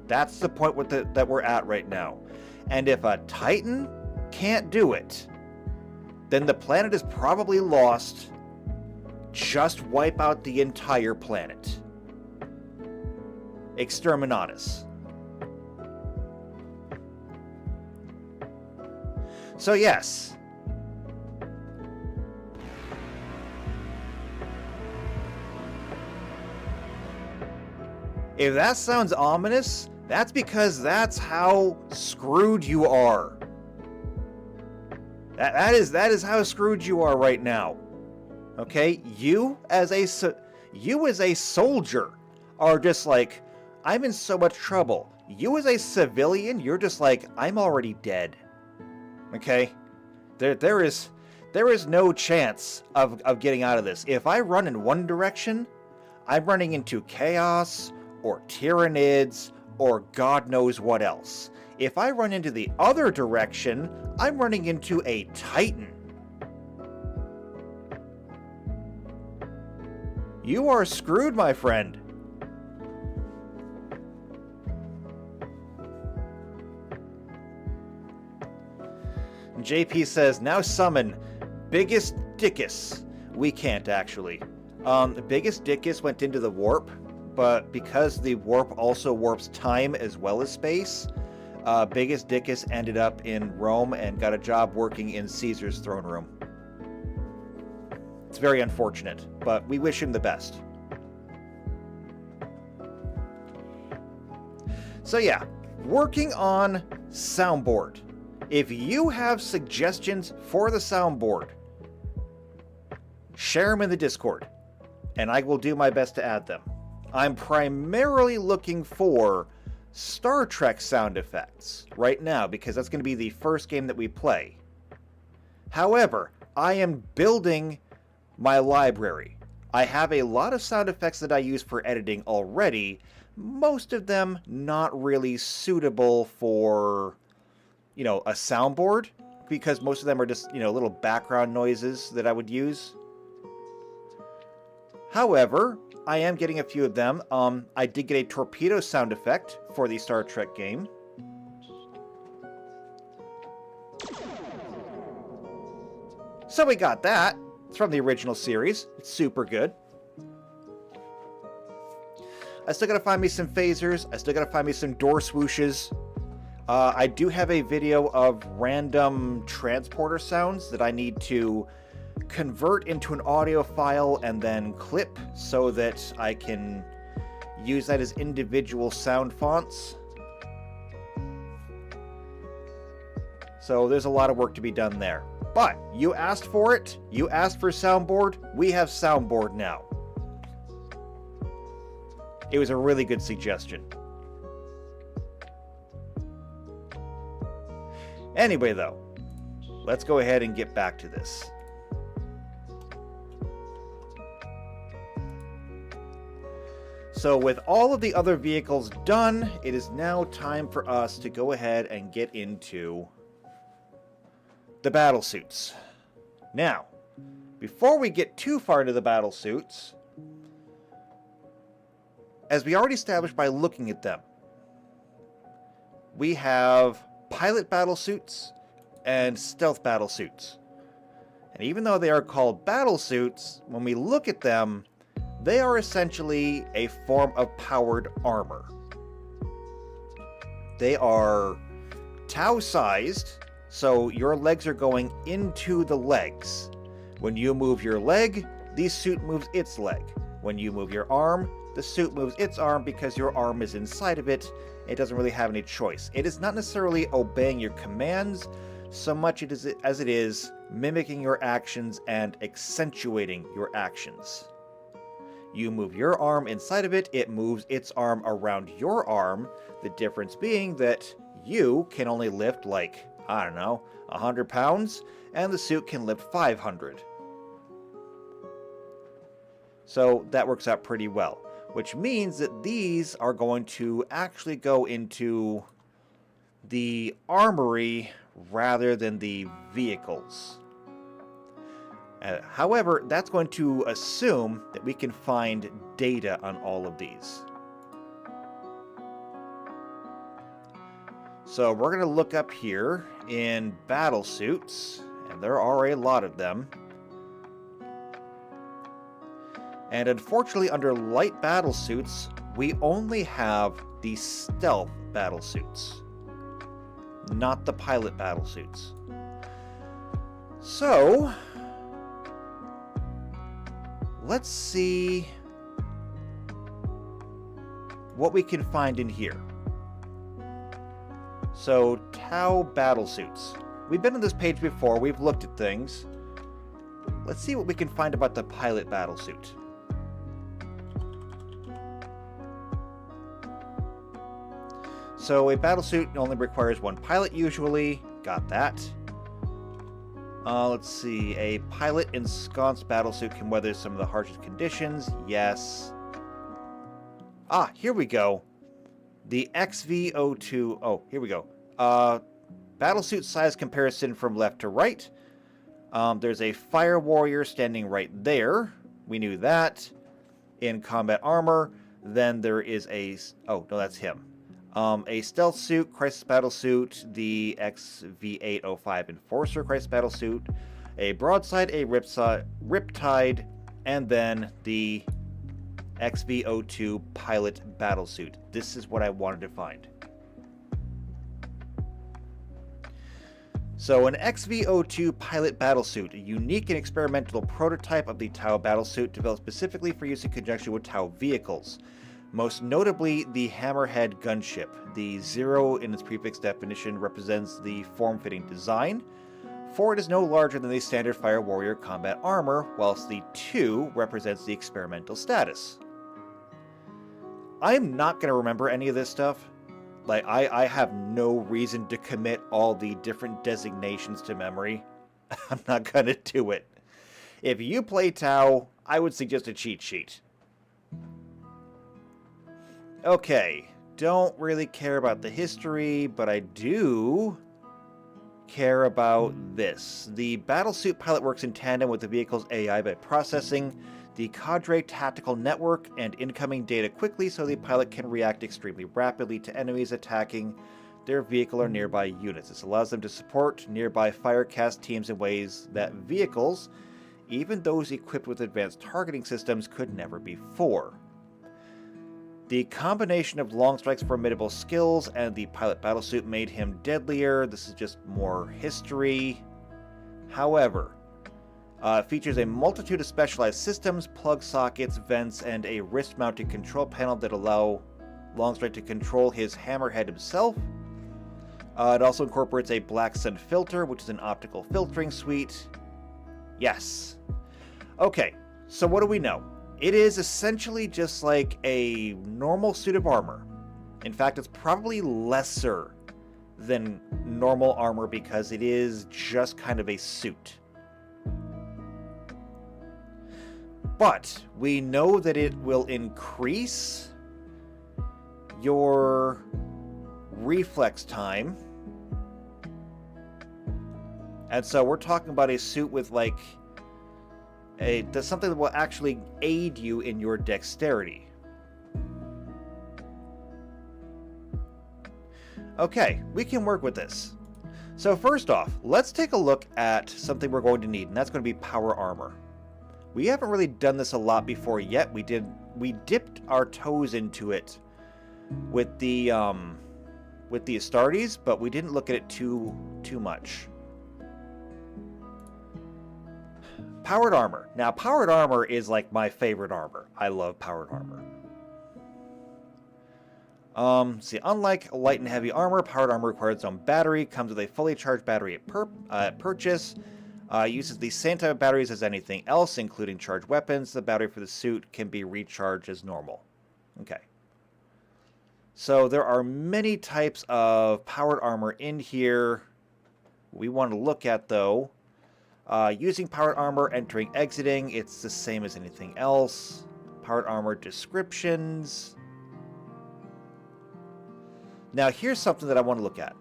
That's the point that we're at right now. And if a Titan can't do it, then the planet is probably lost. Just wipe out the entire planet. Exterminatus. So yes. If that sounds ominous, that's because that's how screwed you are. That is how screwed you are right now. Okay? You as a soldier are just like, I'm in so much trouble. You as a civilian, you're just like, I'm already dead. Okay? There is no chance of getting out of this. If I run in one direction, I'm running into chaos or Tyranids or God knows what else. If I run into the other direction, I'm running into a Titan. You are screwed, my friend. JP says, now summon Biggest Dickus. We can't, actually. Biggest Dickus went into the warp, but because the warp also warps time as well as space, Biggest Dickus ended up in Rome and got a job working in Caesar's throne room. It's very unfortunate, but we wish him the best. So yeah, working on soundboard. If you have suggestions for the soundboard, share them in the Discord, and I will do my best to add them. I'm primarily looking for Star Trek sound effects right now because that's going to be the first game that we play. However, I am building my library. I have a lot of sound effects that I use for editing already, most of them not really suitable for, a soundboard, because most of them are just, little background noises that I would use. However, I am getting a few of them. I did get a torpedo sound effect for the Star Trek game. So we got that. It's from the original series. It's super good. I still gotta find me some phasers. I still gotta find me some door swooshes. I do have a video of random transporter sounds that I need to convert into an audio file and then clip so that I can use that as individual sound fonts. So there's a lot of work to be done there. But you asked for it. You asked for soundboard. We have soundboard now. It was a really good suggestion. Anyway, though, let's go ahead and get back to this. So with all of the other vehicles done, it is now time for us to go ahead and get into the battle suits. Now, before we get too far into the battle suits, as we already established by looking at them, we have pilot battle suits and stealth battle suits. And even though they are called battle suits, when we look at them, they are essentially a form of powered armor. They are Tau-sized, so your legs are going into the legs. When you move your leg, the suit moves its leg. When you move your arm, the suit moves its arm because your arm is inside of it. It doesn't really have any choice. It is not necessarily obeying your commands so much as it is mimicking your actions and accentuating your actions. You move your arm inside of it, it moves its arm around your arm, the difference being that you can only lift 100 pounds, and the suit can lift 500. So that works out pretty well, which means that these are going to actually go into the armory rather than the vehicles. However, that's going to assume that we can find data on all of these. So we're going to look up here in battle suits, and there are a lot of them. And unfortunately, under light battle suits, we only have the stealth battle suits, not the pilot battle suits. So let's see what we can find in here. So, Tau battle suits. We've been on this page before, we've looked at things. Let's see what we can find about the pilot battle suit. So, a battle suit only requires one pilot usually. Got that. Let's see. A pilot ensconced battle suit can weather some of the harshest conditions. Yes. Ah, here we go. The XV02. Oh, here we go. Battlesuit size comparison from left to right. There's a fire warrior standing right there. We knew that. In combat armor. Then there is a... Oh, no, that's him. A stealth suit, crisis battle suit, the XV805 Enforcer crisis battle suit, a broadside, a riptide, and then the XV02 pilot battle suit. This is what I wanted to find. So an XV02 pilot battlesuit, a unique and experimental prototype of the Tau battlesuit developed specifically for use in conjunction with Tau vehicles. Most notably, the Hammerhead gunship. The 0 in its prefix definition represents the form-fitting design, for it is no larger than the standard Fire Warrior combat armor, whilst the 2 represents the experimental status. I'm not going to remember any of this stuff, Like, I have no reason to commit all the different designations to memory. I'm not gonna do it. If you play Tau, I would suggest a cheat sheet. Okay, don't really care about the history, but I do care about this. The battlesuit pilot works in tandem with the vehicle's AI by processing the cadre tactical network and incoming data quickly so the pilot can react extremely rapidly to enemies attacking their vehicle or nearby units. This allows them to support nearby firecast teams in ways that vehicles, even those equipped with advanced targeting systems, could never before. The combination of Longstrike's formidable skills and the pilot battlesuit made him deadlier. This is just more history. However, it features a multitude of specialized systems, plug sockets, vents, and a wrist-mounted control panel that allow Longstrike to control his hammerhead himself. It also incorporates a black sun filter, which is an optical filtering suite. Yes. Okay, so what do we know? It is essentially just like a normal suit of armor. In fact, it's probably lesser than normal armor because it is just kind of a suit. But we know that it will increase your reflex time. And so we're talking about a suit with like that's something that will actually aid you in your dexterity. Okay, we can work with this. So first off, let's take a look at something we're going to need, and that's going to be power armor. We haven't really done this a lot before yet. We dipped our toes into it with the Astartes, but we didn't look at it too much. Powered armor. Now, powered armor is like my favorite armor. I love powered armor. See, unlike light and heavy armor, powered armor requires its own battery, comes with a fully charged battery at purchase, uses the same type of batteries as anything else, including charged weapons. The battery for the suit can be recharged as normal. Okay. So there are many types of powered armor in here. We want to look at, though, using powered armor, entering, exiting, it's the same as anything else. Powered armor descriptions. Now, here's something that I want to look at.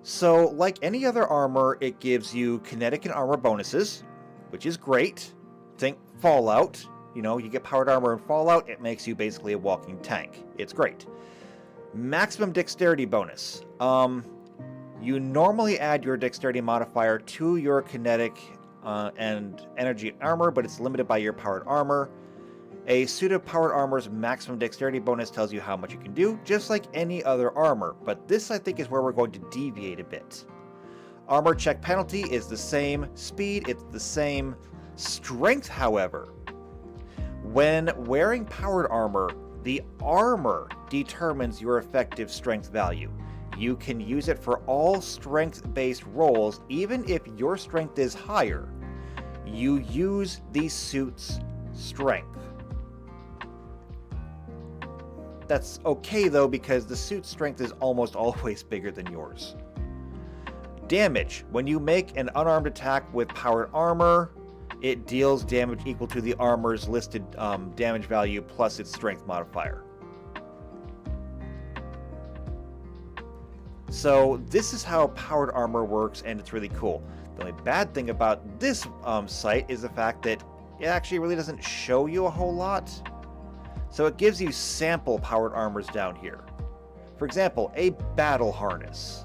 So, like any other armor, it gives you kinetic and armor bonuses, which is great. Think Fallout. You know, you get powered armor in Fallout, it makes you basically a walking tank. It's great. Maximum dexterity bonus. You normally add your dexterity modifier to your kinetic and energy armor, but it's limited by your powered armor. A suit of powered armor's maximum dexterity bonus tells you how much you can do, just like any other armor, but this I think is where we're going to deviate a bit. Armor check penalty is the same, speed it's the same, strength however. When wearing powered armor, the armor determines your effective strength value. You can use it for all strength-based rolls, even if your strength is higher. You use the suit's strength. That's okay though, because the suit's strength is almost always bigger than yours. Damage. When you make an unarmed attack with powered armor, it deals damage equal to the armor's listed damage value plus its strength modifier. So this is how powered armor works, and it's really cool. The only bad thing about this site is the fact that it actually really doesn't show you a whole lot. So it gives you sample powered armors down here. For example, a battle harness.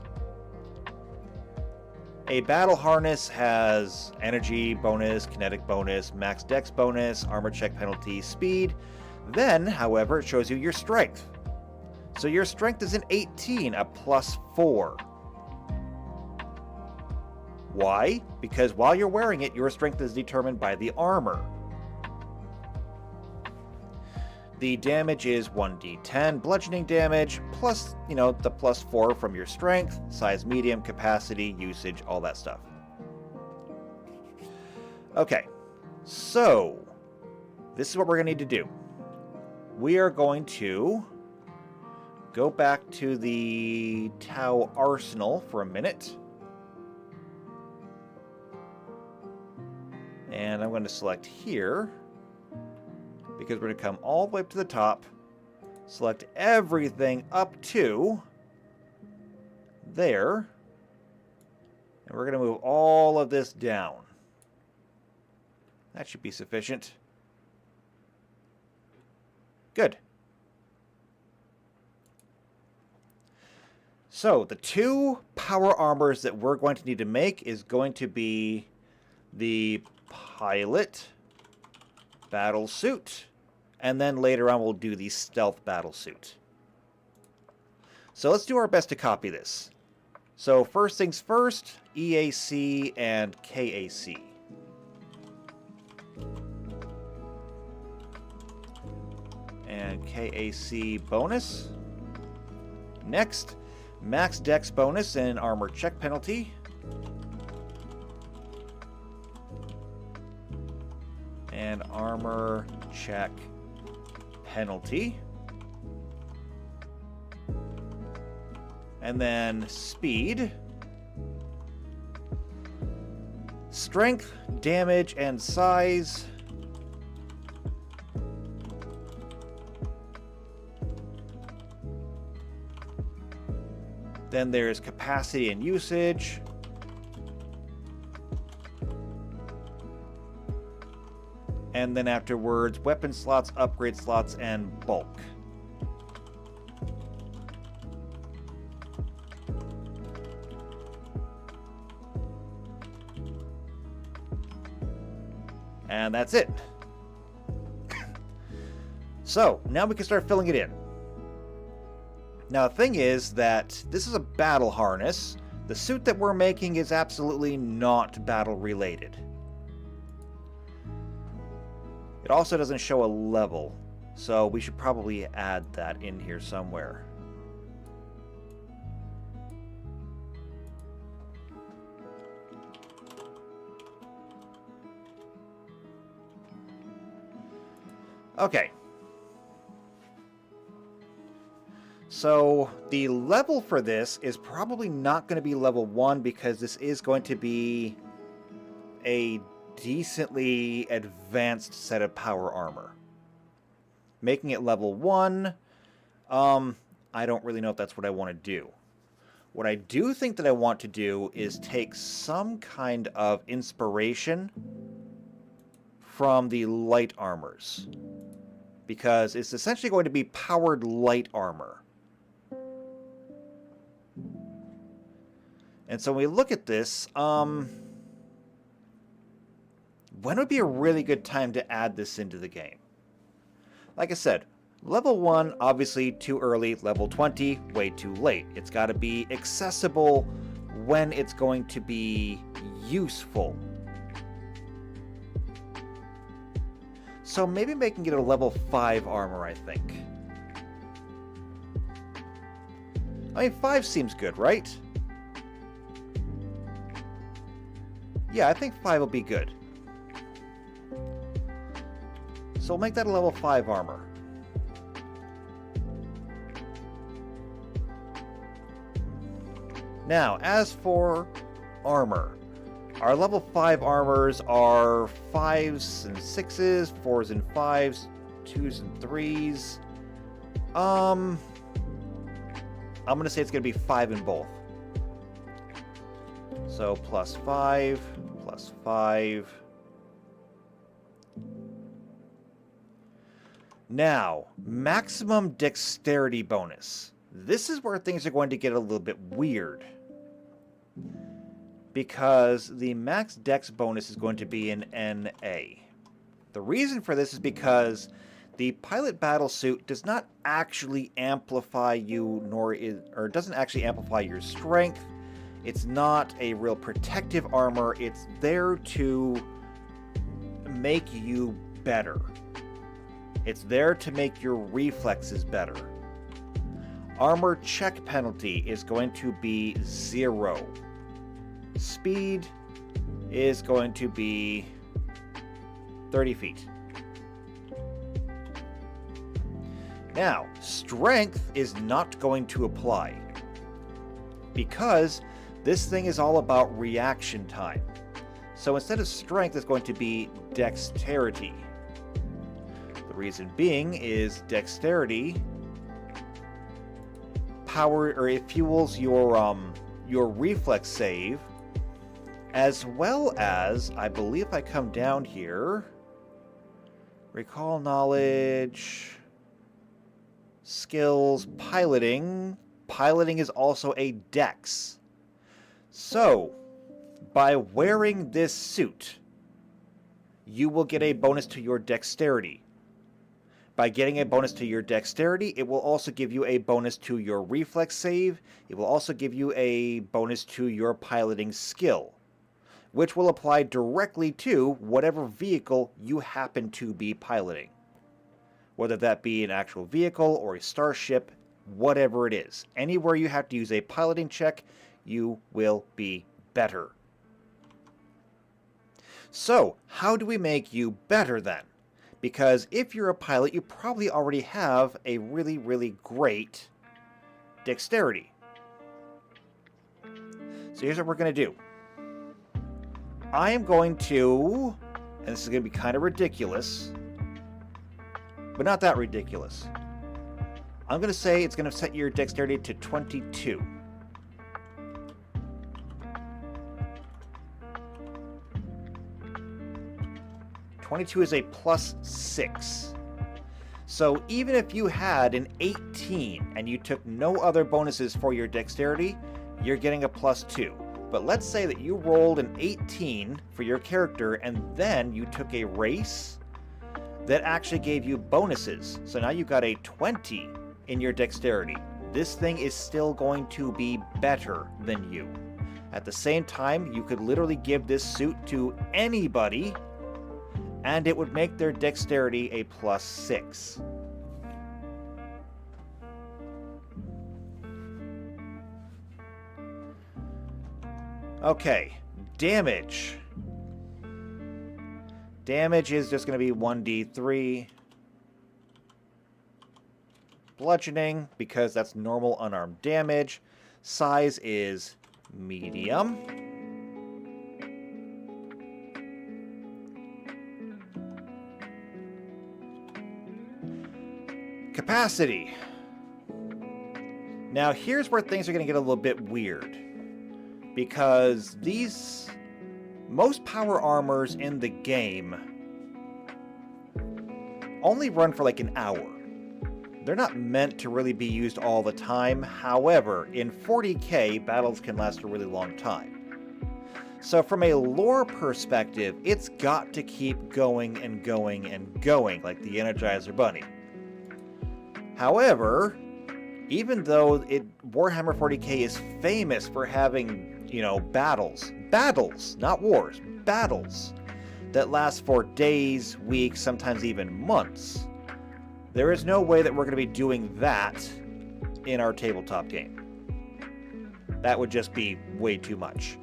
A battle harness has energy bonus, kinetic bonus, max dex bonus, armor check penalty, speed. Then, however, it shows you your strength. So your strength is an 18, a +4. Why? Because while you're wearing it, your strength is determined by the armor. The damage is 1d10 bludgeoning damage, plus, the +4 from your strength, size medium, capacity, usage, all that stuff. Okay, so this is what we're going to need to do. we are going to go back to the Tau Arsenal for a minute. And I'm going to select here, because we're going to come all the way up to the top, select everything up to there, and we're going to move all of this down. That should be sufficient. Good. So, the two power armors that we're going to need to make is going to be the pilot battle suit, and then later on we'll do the stealth battle suit. So let's do our best to copy this. So first things first, EAC and KAC. And KAC bonus. Next, max dex bonus and armor check penalty. And armor check penalty. And then speed, strength, damage, and size. Then there's capacity and usage. And then afterwards, weapon slots, upgrade slots, and bulk. And that's it. So, now we can start filling it in. Now, the thing is that this is a battle harness. The suit that we're making is absolutely not battle related. It also doesn't show a level, so we should probably add that in here somewhere. Okay. So the level for this is probably not going to be level 1 because this is going to be a decently advanced set of power armor. Making it level 1, I don't really know if that's what I want to do. What I do think that I want to do is take some kind of inspiration from the light armors, because it's essentially going to be powered light armor. And so when we look at this, when would be a really good time to add this into the game? Like I said, level 1, obviously too early. Level 20, way too late. It's got to be accessible when it's going to be useful. So maybe making it a level 5 armor, I think. I mean, 5 seems good, right? Yeah, I think 5 will be good. So we'll make that a level 5 armor. Now, as for armor, our level 5 armors are 5s and 6s, 4s and 5s, 2s and 3s. I'm going to say it's going to be 5 in both. So plus 5, plus 5. Now, maximum dexterity bonus. This is where things are going to get a little bit weird, because the max dex bonus is going to be an NA. The reason for this is because the pilot battle suit does not actually amplify you, or doesn't actually amplify your strength. It's not a real protective armor. It's there to make you better. It's there to make your reflexes better. Armor check penalty is going to be 0. Speed is going to be 30 feet. Now, strength is not going to apply, because this thing is all about reaction time. So instead of strength, it's going to be dexterity. The reason being is dexterity it fuels your reflex save, as well as, I believe if I come down here, recall knowledge, skills, piloting. Piloting is also a dex. So, by wearing this suit, you will get a bonus to your dexterity. By getting a bonus to your dexterity, it will also give you a bonus to your reflex save. It will also give you a bonus to your piloting skill, which will apply directly to whatever vehicle you happen to be piloting. Whether that be an actual vehicle or a starship, whatever it is. Anywhere you have to use a piloting check, you will be better. So, how do we make you better then? Because if you're a pilot, you probably already have a really, really great dexterity. So here's what we're going to do. I am going to, and this is going to be kind of ridiculous, but not that ridiculous. I'm going to say it's going to set your dexterity to 22. +22 is a +6. So even if you had an 18 and you took no other bonuses for your dexterity, you're getting a +2. But let's say that you rolled an 18 for your character and then you took a race that actually gave you bonuses. So now you've got a 20 in your dexterity. This thing is still going to be better than you. At the same time, you could literally give this suit to anybody and it would make their dexterity a +6. Okay, damage. Damage is just going to be 1d3. Bludgeoning, because that's normal unarmed damage. Size is medium. Capacity. Now here's where things are going to get a little bit weird, because most power armors in the game only run for like an hour. They're not meant to really be used all the time. However, in 40k, battles can last a really long time. So from a lore perspective, it's got to keep going and going and going, like the Energizer Bunny. However, even though Warhammer 40k is famous for having, battles, not wars, battles that last for days, weeks, sometimes even months, there is no way that we're going to be doing that in our tabletop game. That would just be way too much.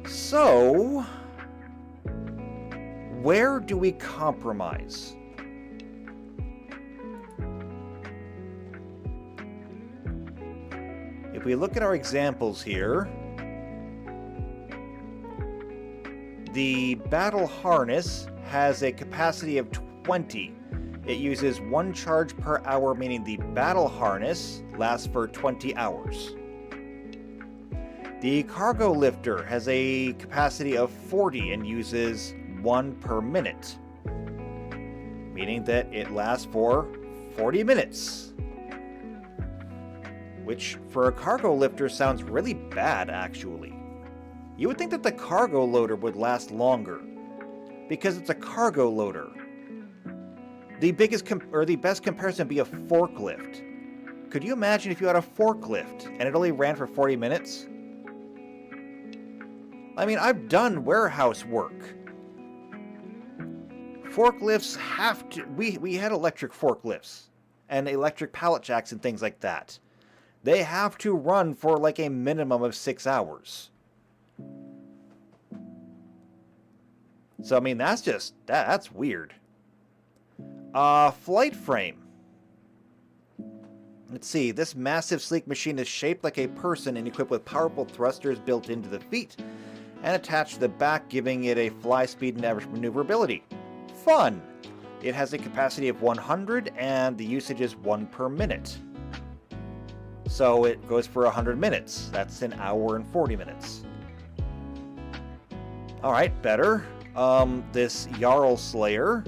So, where do we compromise? If we look at our examples here, the battle harness has a capacity of 20. It uses 1 charge per hour, meaning the battle harness lasts for 20 hours. The cargo lifter has a capacity of 40 and uses 1 per minute, meaning that it lasts for 40 minutes. Which, for a cargo lifter, sounds really bad, actually. You would think that the cargo loader would last longer, because it's a cargo loader. The best comparison would be a forklift. Could you imagine if you had a forklift and it only ran for 40 minutes? I mean, I've done warehouse work. Forklifts have to... We had electric forklifts and electric pallet jacks and things like that. They have to run for like a minimum of 6 hours. So, I mean, that's weird. Flight frame. Let's see, this massive sleek machine is shaped like a person and equipped with powerful thrusters built into the feet and attached to the back, giving it a fly speed and average maneuverability. Fun! It has a capacity of 100 and the usage is 1 per minute. So it goes for 100 minutes. That's an hour and 40 minutes. Alright, better. This Jarl Slayer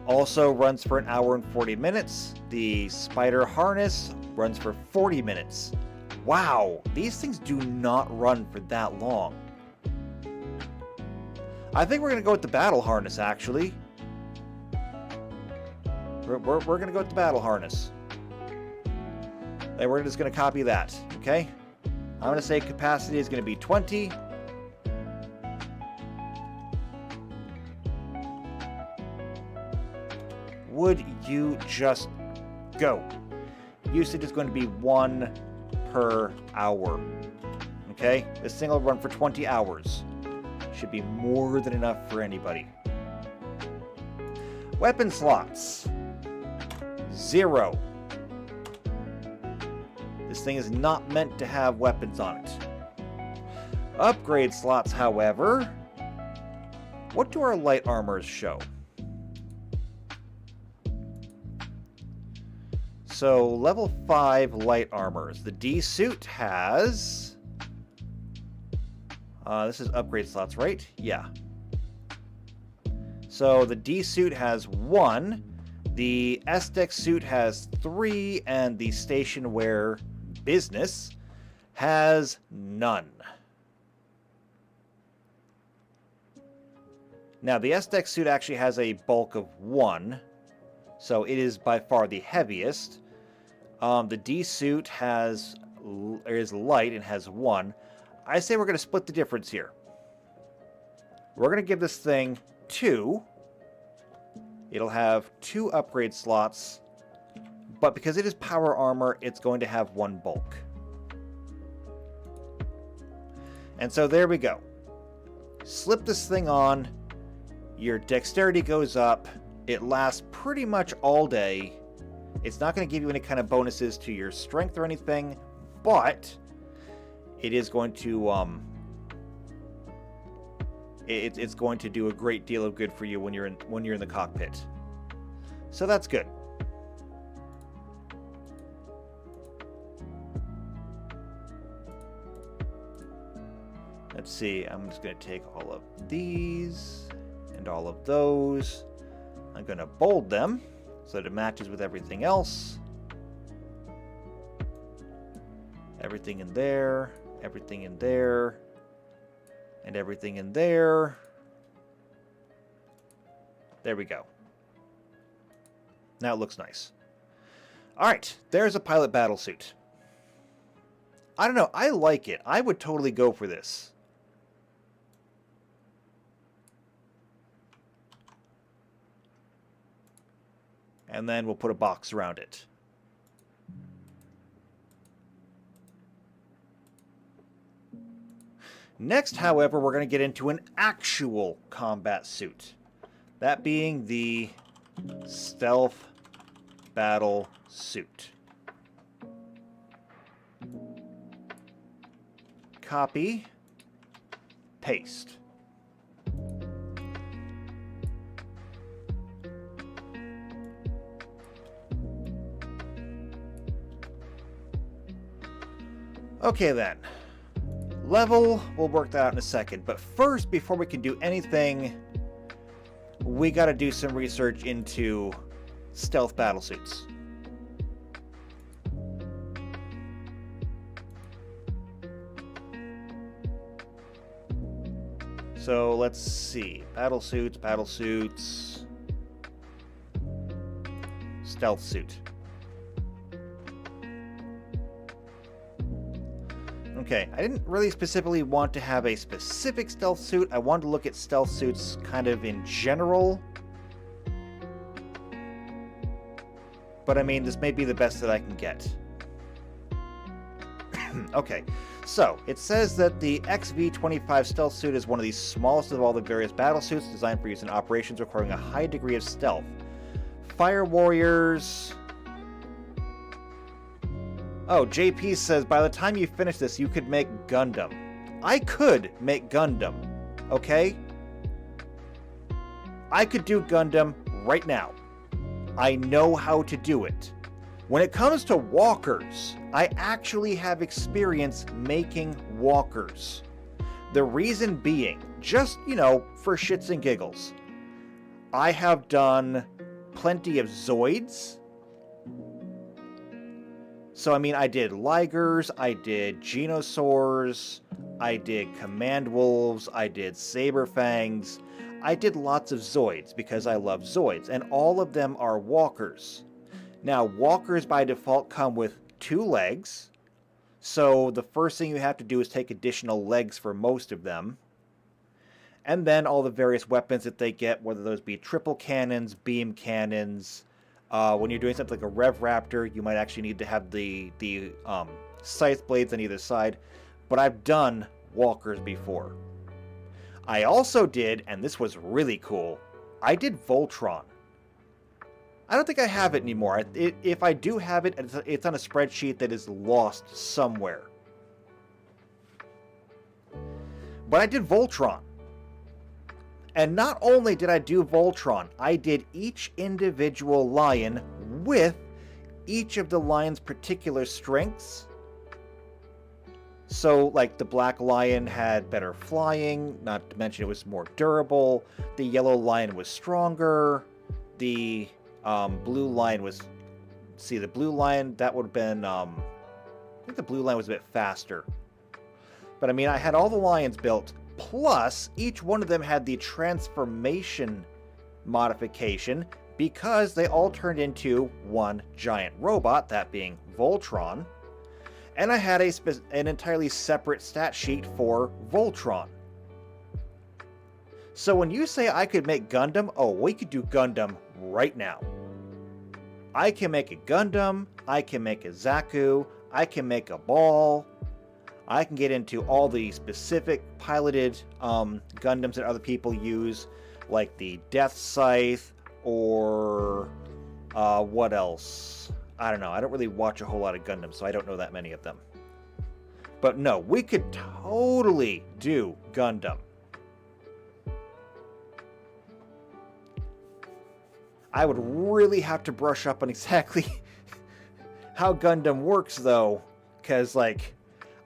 also runs for an hour and 40 minutes. The Spider Harness runs for 40 minutes. Wow, these things do not run for that long. I think we're going to go with the Battle Harness, actually. We're going to go with the Battle Harness. And we're just going to copy that, okay? I'm going to say capacity is going to be 20. Would you just go? Usage is going to be 1 per hour. Okay? This thing will run for 20 hours. Should be more than enough for anybody. Weapon slots. 0. This thing is not meant to have weapons on it. Upgrade slots, however. What do our light armors show? So, level 5 light armors. The D suit has... this is upgrade slots, right? Yeah. So, the D suit has 1. The S-Deck suit has 3. And the Station Wear Business has none. Now, the S-Deck suit actually has a bulk of 1. So, it is by far the heaviest. The D suit is light and has 1. I say we're going to split the difference here. We're going to give this thing 2. It'll have 2 upgrade slots. But because it is power armor, it's going to have 1 bulk. And so there we go. Slip this thing on. Your dexterity goes up. It lasts pretty much all day. It's not going to give you any kind of bonuses to your strength or anything, but it is going to it's going to do a great deal of good for you when you're in the cockpit. So that's good. Let's see. I'm just going to take all of these and all of those. I'm going to bold them so that it matches with everything else. Everything in there, everything in there, and everything in there. There we go. Now it looks nice. Alright, there's a pilot battlesuit. I don't know, I like it. I would totally go for this. And then we'll put a box around it. Next, however, we're going to get into an actual combat suit. That being the stealth battle suit. Copy. Paste. Okay then, level, we'll work that out in a second, but first, before we can do anything, we gotta do some research into stealth battlesuits. So let's see, battlesuits, stealth suit. Okay, I didn't really specifically want to have a specific stealth suit. I wanted to look at stealth suits kind of in general. But I mean, this may be the best that I can get. Okay, so it says that the XV-25 stealth suit is one of the smallest of all the various battle suits designed for use in operations requiring a high degree of stealth. Fire Warriors. Oh, JP says, by the time you finish this, you could make Gundam. I could make Gundam, okay? I could do Gundam right now. I know how to do it. When it comes to walkers, I actually have experience making walkers. The reason being, just, for shits and giggles, I have done plenty of Zoids. So, I did Ligers, I did Genosaurs, I did Command Wolves, I did Saberfangs. I did lots of Zoids because I love Zoids, and all of them are walkers. Now, walkers by default come with 2 legs, so the first thing you have to do is take additional legs for most of them. And then all the various weapons that they get, whether those be triple cannons, beam cannons. When you're doing something like a Rev Raptor, you might actually need to have the scythe blades on either side. But I've done walkers before. I also did, and this was really cool, I did Voltron. I don't think I have it anymore. If I do have it, it's on a spreadsheet that is lost somewhere. But I did Voltron. And not only did I do Voltron, I did each individual lion with each of the lion's particular strengths. So, like, the black lion had better flying, not to mention it was more durable. The yellow lion was stronger. The blue lion was... See, the blue lion, that would have been... I think the blue lion was a bit faster. But, I had all the lions built, plus each one of them had the transformation modification because they all turned into one giant robot, that being Voltron. And I had an entirely separate stat sheet for Voltron. So when you say I could make Gundam, oh, we could do Gundam right now. I can make a Gundam, I can make a Zaku, I can make a Ball. I can get into all the specific piloted Gundams that other people use, like the Death Scythe, or what else? I don't know. I don't really watch a whole lot of Gundam, so I don't know that many of them. But no, we could totally do Gundam. I would really have to brush up on exactly how Gundam works, though, because, like,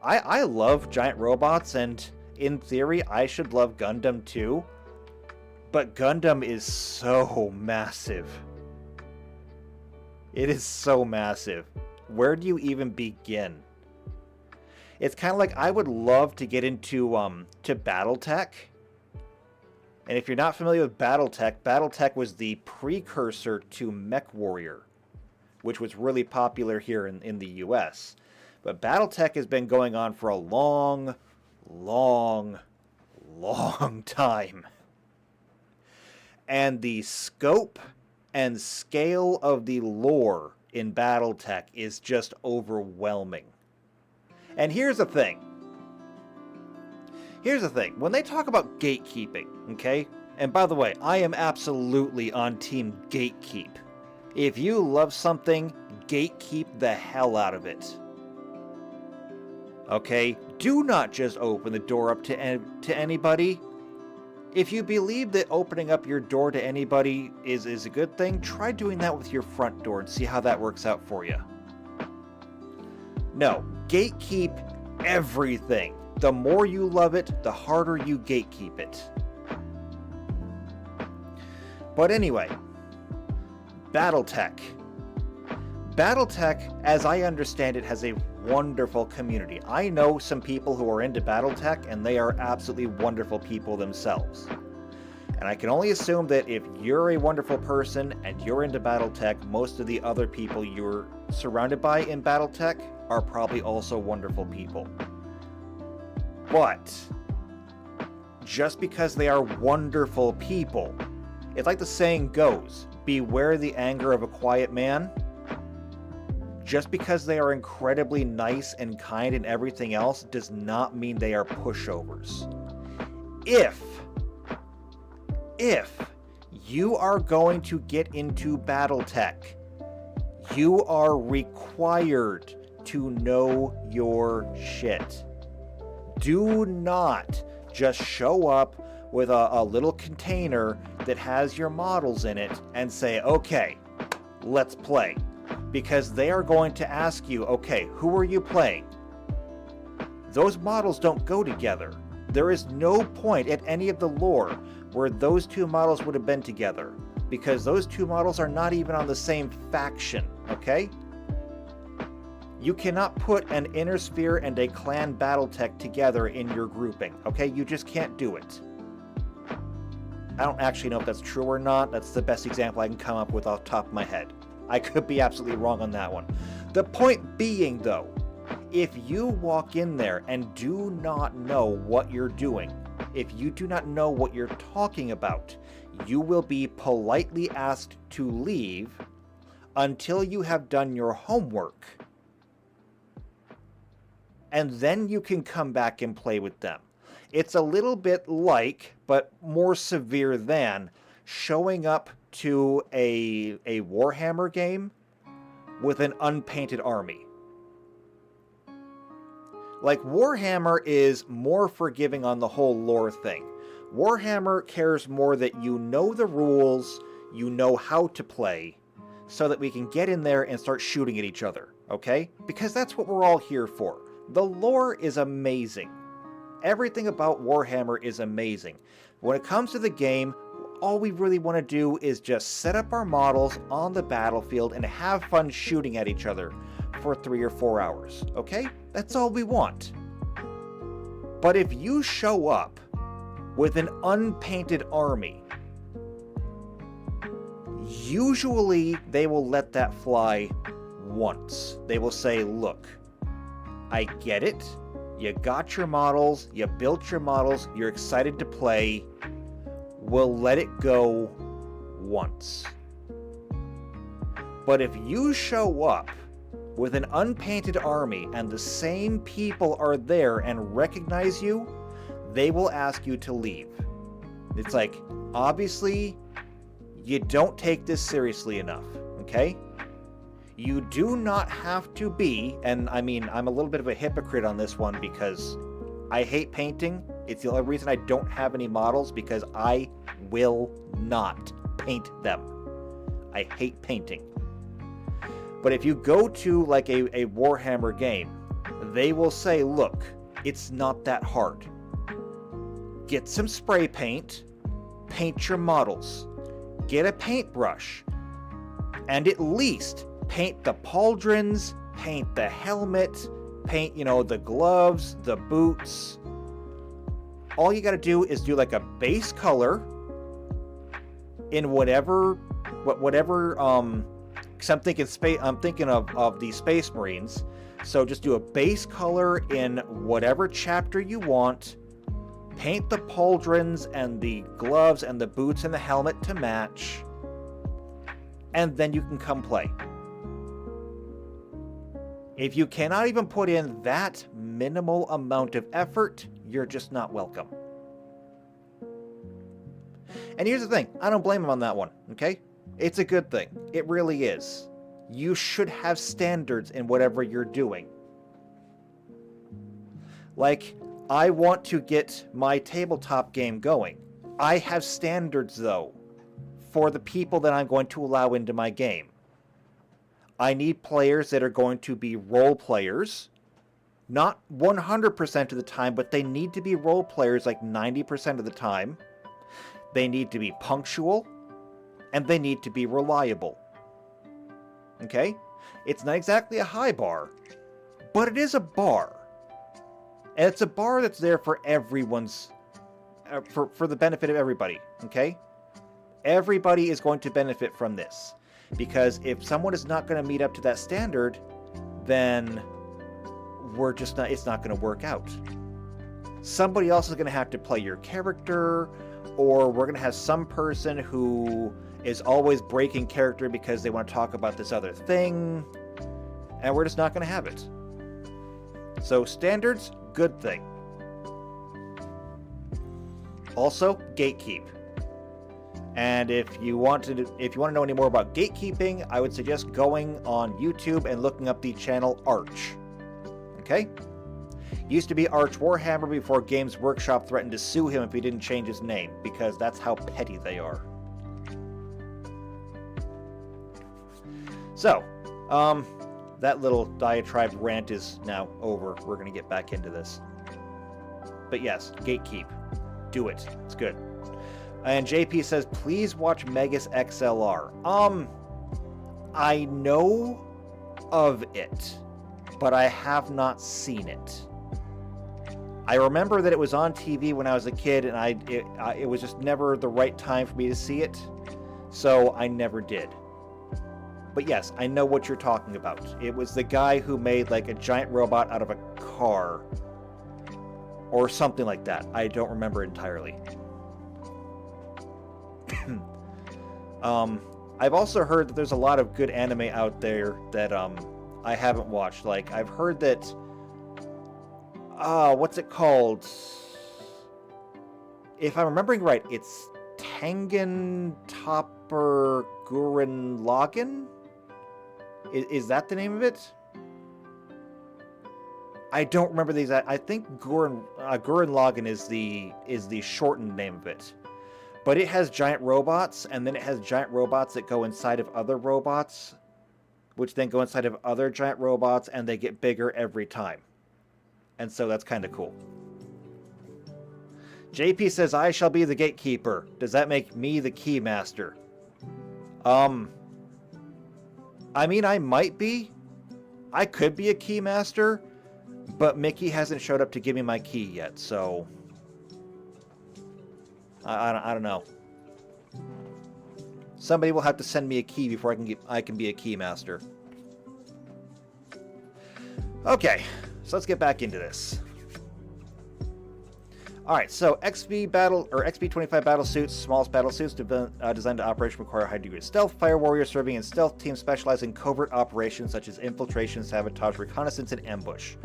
I love giant robots, and in theory, I should love Gundam too. But Gundam is so massive. It is so massive. Where do you even begin? It's kind of like I would love to get into to BattleTech. And if you're not familiar with BattleTech, BattleTech was the precursor to MechWarrior, which was really popular here in the US. But BattleTech has been going on for a long, long, long time. And the scope and scale of the lore in BattleTech is just overwhelming. And here's the thing. When they talk about gatekeeping, okay? And by the way, I am absolutely on team gatekeep. If you love something, gatekeep the hell out of it. Okay? Do not just open the door up to anybody. If you believe that opening up your door to anybody is a good thing, try doing that with your front door and see how that works out for you. No, gatekeep everything. The more you love it, the harder you gatekeep it. But anyway, BattleTech. BattleTech, as I understand it, has a wonderful community. I know some people who are into BattleTech, and they are absolutely wonderful people themselves. And I can only assume that if you're a wonderful person and you're into BattleTech, most of the other people you're surrounded by in BattleTech are probably also wonderful people. But just because they are wonderful people, it's like the saying goes, beware the anger of a quiet man. Just because they are incredibly nice and kind and everything else does not mean they are pushovers. If You are going to get into Battletech. You are required to know your shit. Do not just show up with a little container that has your models in it and say, okay, let's play. Because they are going to ask you, okay, who are you playing? Those models don't go together. There is no point at any of the lore where those two models would have been together, because those two models are not even on the same faction, okay? You cannot put an Inner Sphere and a Clan Battletech together in your grouping, okay? You just can't do it. I don't actually know if that's true or not. That's the best example I can come up with off the top of my head. I could be absolutely wrong on that one. The point being, though, if you walk in there and do not know what you're doing, if you do not know what you're talking about, you will be politely asked to leave until you have done your homework. And then you can come back and play with them. It's a little bit like, but more severe than, showing up to a Warhammer game with an unpainted army. Like, Warhammer is more forgiving on the whole lore thing. Warhammer cares more that you know the rules, you know how to play, so that we can get in there and start shooting at each other, okay? Because that's what we're all here for. The lore is amazing. Everything about Warhammer is amazing. When it comes to the game, all we really want to do is just set up our models on the battlefield and have fun shooting at each other for 3 or 4 hours, okay? That's all we want. But if you show up with an unpainted army, usually they will let that fly once. They will say, look, I get it. You got your models, you built your models, you're excited to play. We'll let it go once. But if you show up with an unpainted army and the same people are there and recognize you, they will ask you to leave. It's like, obviously, you don't take this seriously enough, okay? You do not have to be, and I mean, I'm a little bit of a hypocrite on this one because I hate painting. It's the only reason I don't have any models, because I will not paint them. I hate painting. But if you go to like a Warhammer game, they will say, look, it's not that hard. Get some spray paint, paint your models, get a paintbrush, and at least paint the pauldrons, paint the helmet, paint, the gloves, the boots. All you gotta do is do like a base color in whatever, because I'm thinking of the Space Marines. So just do a base color in whatever chapter you want, paint the pauldrons and the gloves and the boots and the helmet to match, and then you can come play. If you cannot even put in that minimal amount of effort, you're just not welcome. And here's the thing, I don't blame him on that one, okay? It's a good thing. It really is. You should have standards in whatever you're doing. Like, I want to get my tabletop game going. I have standards, though, for the people that I'm going to allow into my game. I need players that are going to be role players. Not 100% of the time, but they need to be role players like 90% of the time. They need to be punctual, and they need to be reliable. Okay? It's not exactly a high bar, but it is a bar. And it's a bar that's there for everyone's, for the benefit of everybody, okay? Everybody is going to benefit from this. Because if someone is not going to meet up to that standard, then it's not going to work out. Somebody else is going to have to play your character, or we're going to have some person who is always breaking character because they want to talk about this other thing, and we're just not going to have it. So standards, good thing. Also, gatekeep. And if you want to know any more about gatekeeping, I would suggest going on YouTube and looking up the channel Arch. Okay? Used to be Arch Warhammer before Games Workshop threatened to sue him if he didn't change his name, because that's how petty they are. So, that little diatribe rant is now over. We're going to get back into this. But yes, gatekeep. Do it. It's good. And JP says, please watch Megas XLR. I know of it, but I have not seen it. I remember that it was on TV when I was a kid, and it was just never the right time for me to see it, so I never did. But yes, I know what you're talking about. It was the guy who made like a giant robot out of a car, or something like that. I don't remember entirely. I've also heard that there's a lot of good anime out there that I haven't watched. Like, I've heard that what's it called? If I'm remembering right, it's Tengen Topper Gurren Lagann? Is that the name of it? I don't remember the exact. I think Gurren Lagann is the shortened name of it. But it has giant robots, and then it has giant robots that go inside of other robots, which then go inside of other giant robots, and they get bigger every time. And so that's kind of cool. JP says, I shall be the gatekeeper. Does that make me the keymaster? I mean, I might be. I could be a keymaster, but Mickey hasn't showed up to give me my key yet, so I don't know. Somebody will have to send me a key before I can be a keymaster. Okay, so let's get back into this. All right, so XP-25 battle suits, smallest battle suits designed to operation require a high degree of stealth. Fire warriors serving in stealth teams specialize in covert operations such as infiltration, sabotage, reconnaissance, and ambush.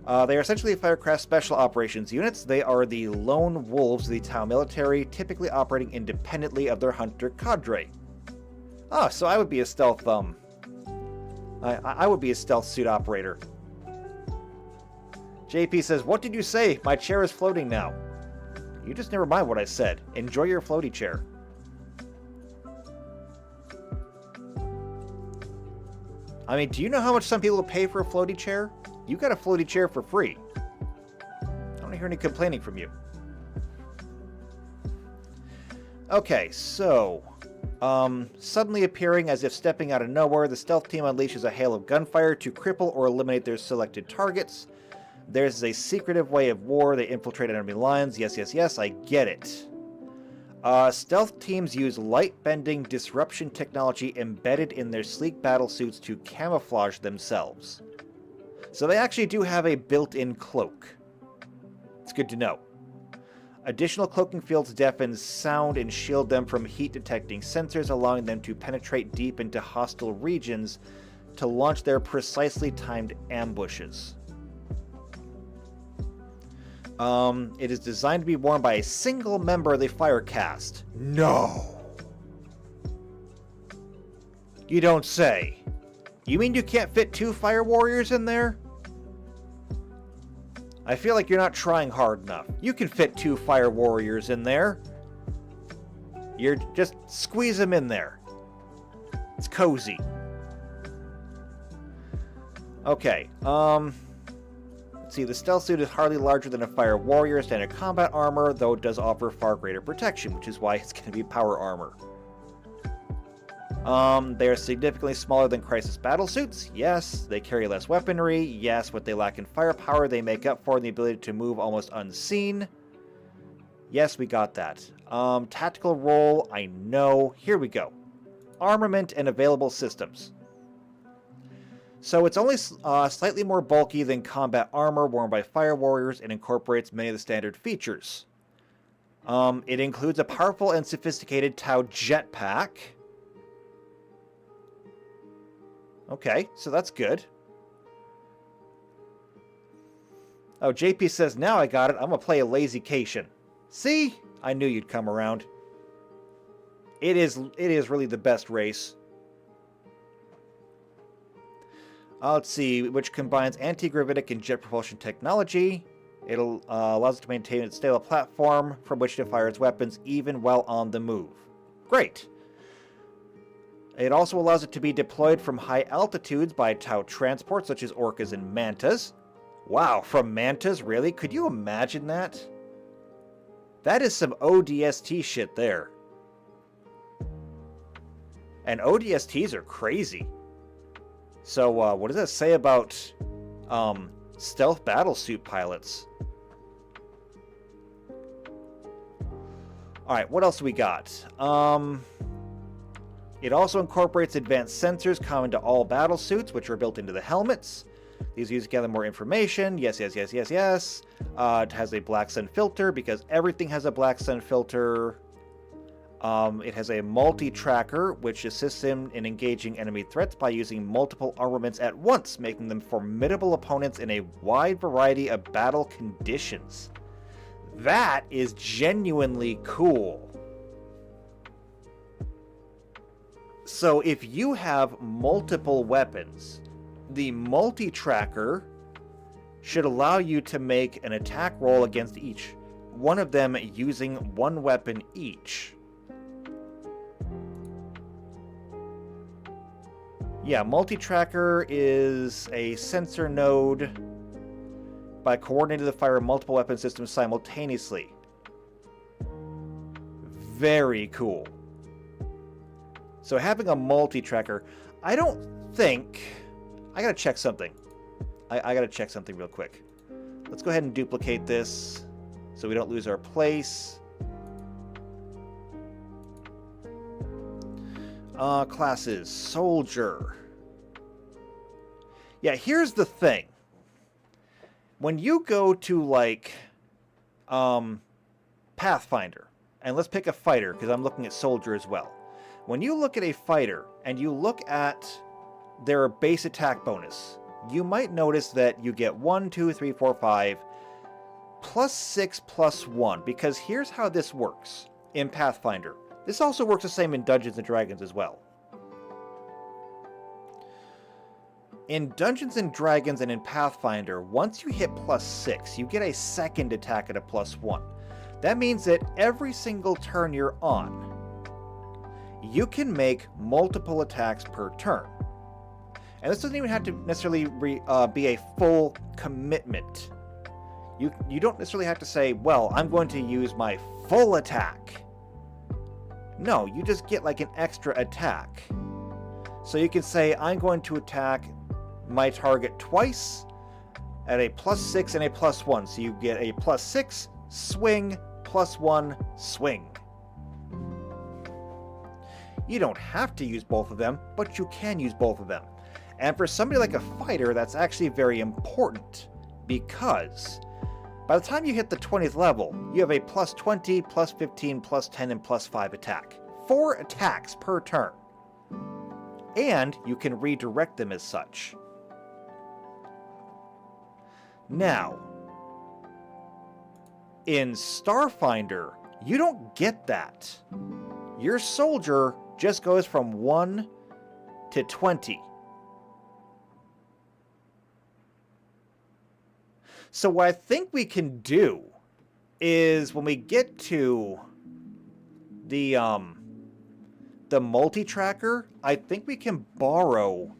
They are essentially Firecraft Special Operations units. They are the lone wolves of the Tau military, typically operating independently of their hunter cadre. Ah, so I would be a stealth, I would be a stealth suit operator. JP says, what did you say? My chair is floating now. You just never mind what I said. Enjoy your floaty chair. I mean, do you know how much some people pay for a floaty chair? You got a floaty chair for free. I don't hear any complaining from you. Okay, so suddenly appearing as if stepping out of nowhere, the stealth team unleashes a hail of gunfire to cripple or eliminate their selected targets. There's a secretive way of war. They infiltrate enemy lines. Yes, yes, yes, I get it. Stealth teams use light-bending disruption technology embedded in their sleek battlesuits to camouflage themselves. So they actually do have a built-in cloak. It's good to know. Additional cloaking fields deafen sound and shield them from heat-detecting sensors, allowing them to penetrate deep into hostile regions to launch their precisely timed ambushes. It is designed to be worn by a single member of the Firecast. No! You don't say. You mean you can't fit 2 Fire Warriors in there? I feel like you're not trying hard enough. You can fit 2 Fire Warriors in there. You're just squeeze them in there. It's cozy. Okay, let's see, the stealth suit is hardly larger than a Fire Warrior standard combat armor, though it does offer far greater protection, which is why it's going to be power armor. They are significantly smaller than Crisis battle suits. Yes. They carry less weaponry. Yes. What they lack in firepower, they make up for in the ability to move almost unseen. Yes, we got that. Tactical role, I know. Here we go. Armament and available systems. So it's only slightly more bulky than combat armor worn by Fire Warriors and incorporates many of the standard features. It includes a powerful and sophisticated Tau jetpack. Okay, so that's good. Oh, JP says, now I got it. I'm going to play a lazycation. See? I knew you'd come around. It is really the best race. Let's see, which combines anti-gravitic and jet propulsion technology. It allows it to maintain its stable platform from which to fire its weapons even while on the move. Great. It also allows it to be deployed from high altitudes by Tau transports such as orcas and mantas. Wow, from mantas? Really? Could you imagine that? That is some ODST shit there. And ODSTs are crazy. So, what does that say about stealth battlesuit pilots? Alright, what else do we got? It also incorporates advanced sensors common to all battlesuits, which are built into the helmets. These are used to gather more information. Yes, yes, yes, yes, yes. It has a black sun filter, because everything has a black sun filter. It has a multi-tracker, which assists him in engaging enemy threats by using multiple armaments at once, making them formidable opponents in a wide variety of battle conditions. That is genuinely cool. So if you have multiple weapons, the multi-tracker should allow you to make an attack roll against each one of them using one weapon each. Yeah, multi-tracker is a sensor node by coordinating the fire of multiple weapon systems simultaneously. Very cool. So having a multi-tracker, I don't think... I gotta check something. I gotta check something real quick. Let's go ahead and duplicate this so we don't lose our place. Classes. Soldier. Yeah, here's the thing. When you go to, like, Pathfinder, and let's pick a fighter, because I'm looking at soldier as well. When you look at a fighter, and you look at their base attack bonus, you might notice that you get 1, 2, 3, 4, 5, plus 6, plus 1, because here's how this works in Pathfinder. This also works the same in Dungeons & Dragons as well. In Dungeons & Dragons and in Pathfinder, once you hit plus 6, you get a second attack at a plus 1. That means that every single turn you're on, you can make multiple attacks per turn. And this doesn't even have to necessarily be a full commitment. You don't necessarily have to say, well, I'm going to use my full attack. No, you just get like an extra attack. So you can say, I'm going to attack my target twice at a plus 6 and a plus 1. So you get a plus 6, swing, plus 1, swing. You don't have to use both of them, but you can use both of them. And for somebody like a fighter, that's actually very important, because by the time you hit the 20th level, you have a plus 20, plus 15, plus 10, and plus 5 attack. 4 attacks per turn. And you can redirect them as such. Now, in Starfinder, you don't get that. Your soldier just goes from 1 to 20. So what I think we can do is when we get to the multi-tracker, I think we can borrow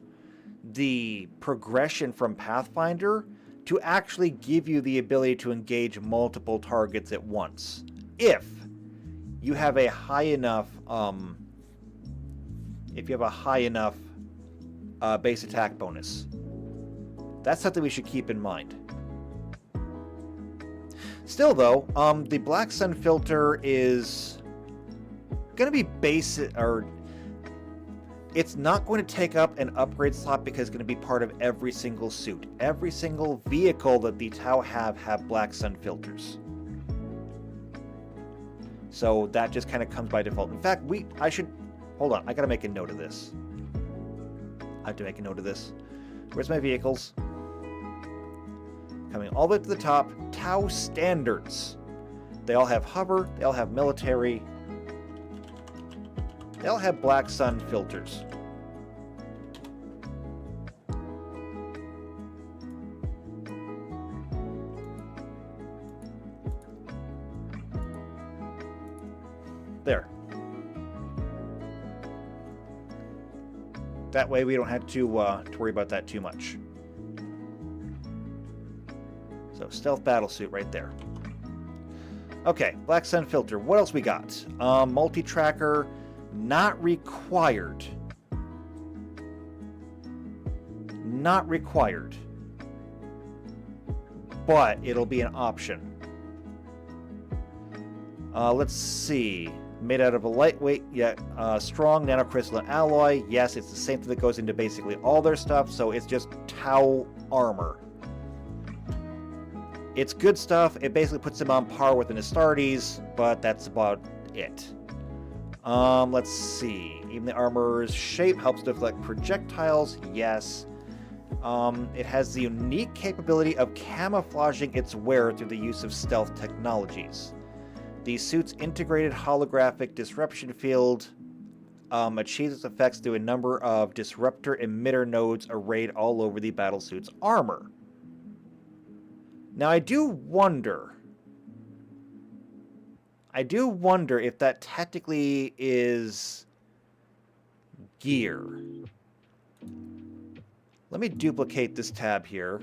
the progression from Pathfinder to actually give you the ability to engage multiple targets at once. If you have a high enough base attack bonus. That's something we should keep in mind. Still though, the Black Sun filter is going to be basic, or it's not going to take up an upgrade slot because it's going to be part of every single suit. Every single vehicle that the Tau have Black Sun filters. So that just kind of comes by default. In fact, hold on, I gotta make a note of this. I have to make a note of this. Where's my vehicles? Coming all the way to the top, Tau standards. They all have hover, they all have military. They all have black sun filters. There. That way we don't have to worry about that too much. So, stealth battlesuit right there. Okay, black sun filter. What else we got? Multi-tracker, not required. Not required. But it'll be an option. Let's see. Made out of a lightweight yet strong nanocrystalline alloy. Yes, it's the same thing that goes into basically all their stuff, so it's just Tau armor. It's good stuff. It basically puts them on par with an Astartes, but that's about it. Let's see. Even the armor's shape helps deflect projectiles. Yes. It has the unique capability of camouflaging its wearer through the use of stealth technologies. The suit's integrated holographic disruption field achieves its effects through a number of disruptor emitter nodes arrayed all over the battlesuit's armor. Now, I do wonder if that technically is gear. Let me duplicate this tab here.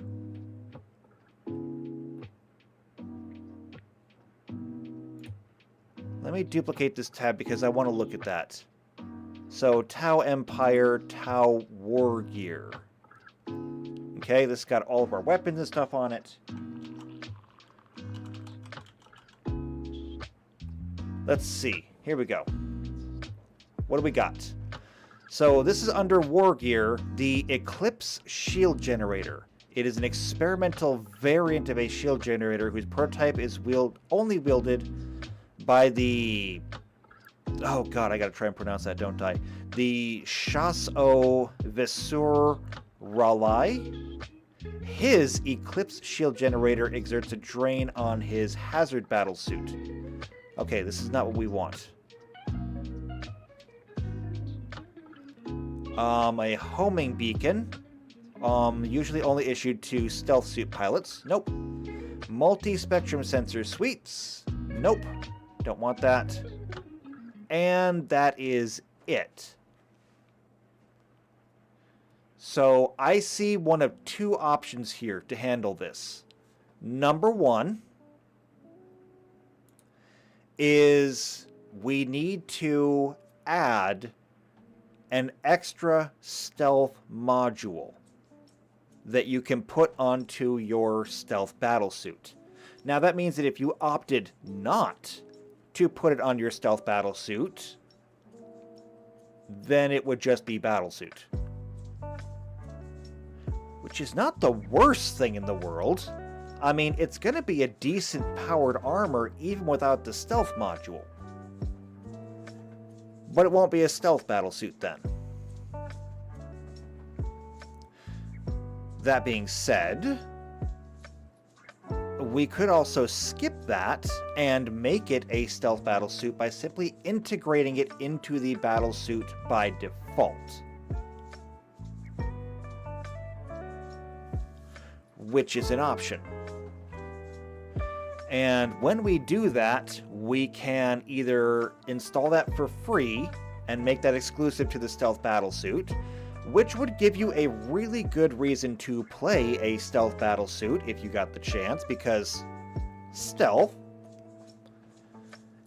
Let me duplicate this tab because I want to look at that. So, Tau Empire, Tau War Gear. Okay, this got all of our weapons and stuff on it. Let's see. Here we go. What do we got? So this is under War Gear, the Eclipse Shield Generator. It is an experimental variant of a shield generator whose prototype is only wielded by the... Oh god, I gotta try and pronounce that, don't I? The Chasseur Vesur Raleigh. His Eclipse Shield Generator exerts a drain on his hazard battlesuit. Okay, this is not what we want. A homing beacon. Usually only issued to stealth suit pilots. Nope. Multi-spectrum sensor sweeps. Nope. Don't want that. And that is it. So I see one of two options here to handle this. Number one is we need to add an extra stealth module that you can put onto your stealth battlesuit. Now that means that if you opted not to put it on your stealth battlesuit, then it would just be battlesuit. Which is not the worst thing in the world. I mean, it's going to be a decent powered armor even without the stealth module. But it won't be a stealth battlesuit then. That being said, we could also skip that and make it a stealth battlesuit by simply integrating it into the battlesuit by default. Which is an option. And when we do that, we can either install that for free and make that exclusive to the stealth battlesuit, which would give you a really good reason to play a stealth battlesuit if you got the chance, because stealth.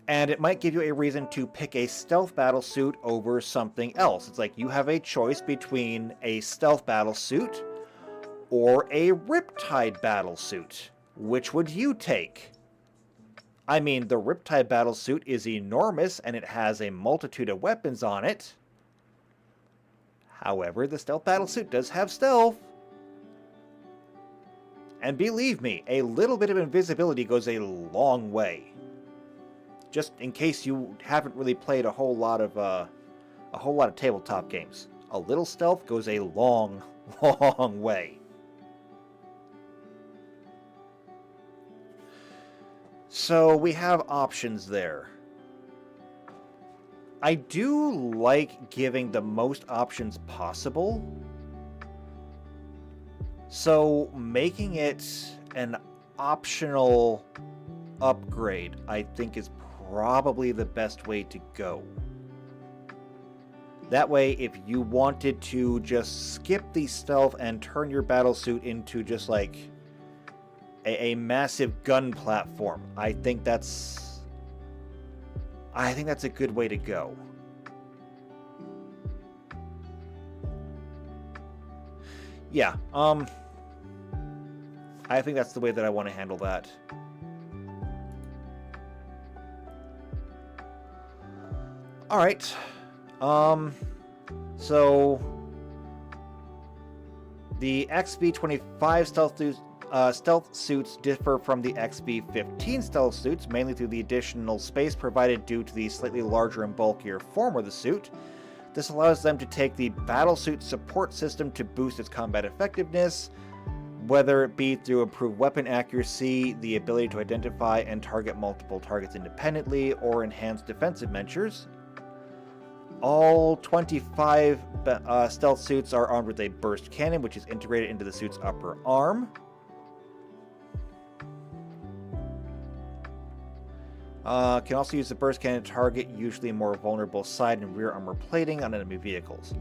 And it might give you a reason to pick a stealth battlesuit over something else. It's like you have a choice between a stealth battlesuit or a Riptide battlesuit. Which would you take? I mean, the Riptide battlesuit is enormous and it has a multitude of weapons on it. However, the stealth battlesuit does have stealth. And believe me, a little bit of invisibility goes a long way. Just in case you haven't really played a whole lot of tabletop games. A little stealth goes a long, long way. So we have options there. I do like giving the most options possible. So making it an optional upgrade, I think, is probably the best way to go. That way, if you wanted to just skip the stealth and turn your battlesuit into just like a massive gun platform, I think that's a good way to go. Yeah, I think that's the way that I want to handle that. All right. So the XB-25 stealth suits differ from the XB-15 stealth suits mainly through the additional space provided due to the slightly larger and bulkier form of the suit. This allows them to take the battlesuit support system to boost its combat effectiveness, whether it be through improved weapon accuracy, the ability to identify and target multiple targets independently, or enhanced defensive measures. All 25 stealth suits are armed with a burst cannon, which is integrated into the suit's upper arm. Can also use the burst cannon to target usually more vulnerable side and rear armor plating on enemy vehicles.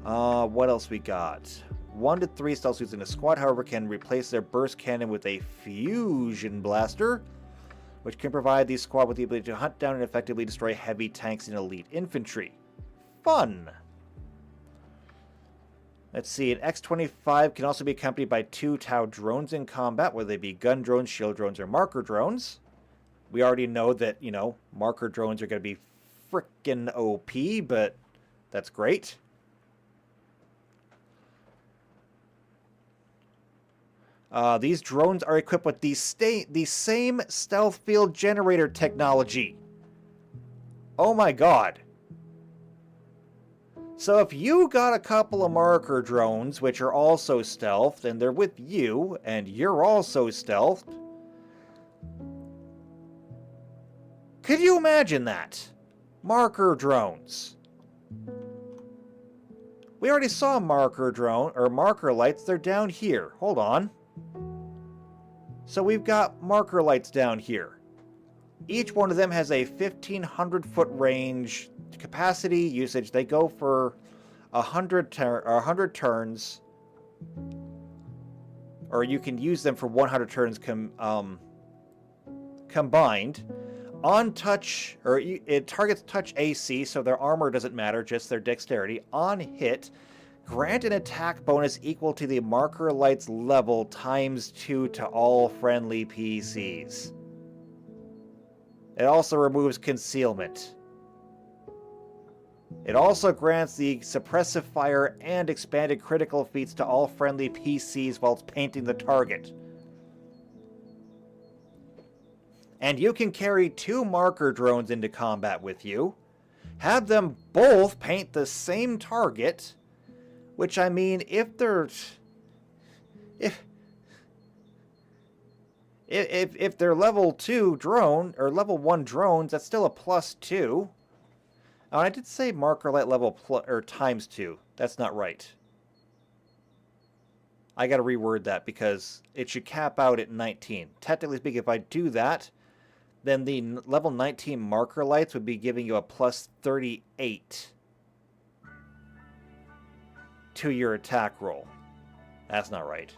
What else we got? 1 to 3 stealth suits in a squad, however, can replace their burst cannon with a fusion blaster, which can provide the squad with the ability to hunt down and effectively destroy heavy tanks and elite infantry. Fun! Let's see, an X-25 can also be accompanied by 2 Tau drones in combat, whether they be gun drones, shield drones, or marker drones. We already know that, you know, marker drones are going to be frickin' OP, but that's great. These drones are equipped with the same stealth field generator technology. Oh my god. So if you got a couple of marker drones, which are also stealthed, and they're with you, and you're also stealthed, could you imagine that? Marker drones. We already saw marker drone, or marker lights, they're down here. Hold on. So we've got marker lights down here. Each one of them has a 1,500 foot range capacity usage. They go for 100 turns, or you can use them for 100 turns combined. On touch, or it targets touch AC, so their armor doesn't matter, just their dexterity. On hit, grant an attack bonus equal to the marker light's level times 2 to all friendly PCs. It also removes concealment. It also grants the suppressive fire and expanded critical feats to all friendly PCs whilst painting the target. And you can carry 2 marker drones into combat with you, have them both paint the same target, which, I mean, if they're level 2 drone or level 1 drones, that's still a +2. Oh, I did say marker light level or times 2. That's not right. I got to reword that because it should cap out at 19. Technically speaking, if I do that, then the level 19 marker lights would be giving you a +38 to your attack roll. That's not right.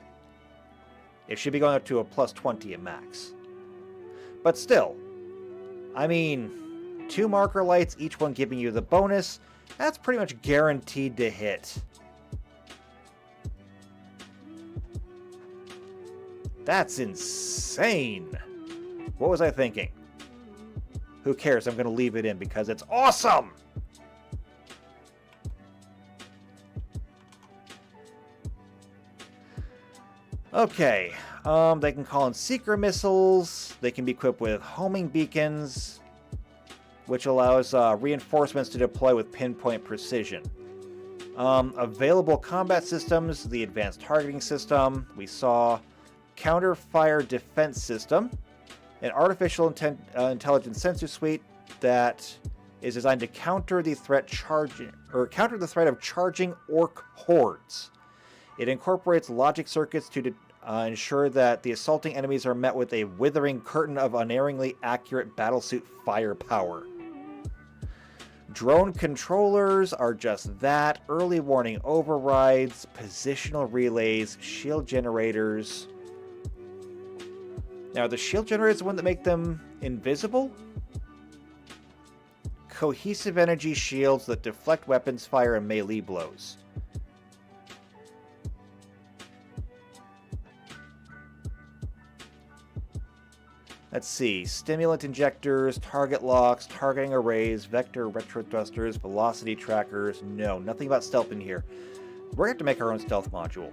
It should be going up to a +20 at max. But still, I mean, 2 marker lights, each one giving you the bonus, that's pretty much guaranteed to hit. That's insane. What was I thinking? Who cares? I'm going to leave it in because it's awesome! Okay, they can call in seeker missiles. They can be equipped with homing beacons, which allows reinforcements to deploy with pinpoint precision. Available combat systems, the advanced targeting system. We saw counter-fire defense system, an artificial intelligence sensor suite that is designed to counter the threat of charging orc hordes. It incorporates logic circuits to ensure that the assaulting enemies are met with a withering curtain of unerringly accurate battlesuit firepower. Drone controllers are just that. Early warning overrides, positional relays, shield generators. Now, are the shield generators the one that make them invisible? Cohesive energy shields that deflect weapons fire and melee blows. Let's see. Stimulant injectors, target locks, targeting arrays, vector retro thrusters, velocity trackers. No, nothing about stealth in here. We're going to have to make our own stealth module.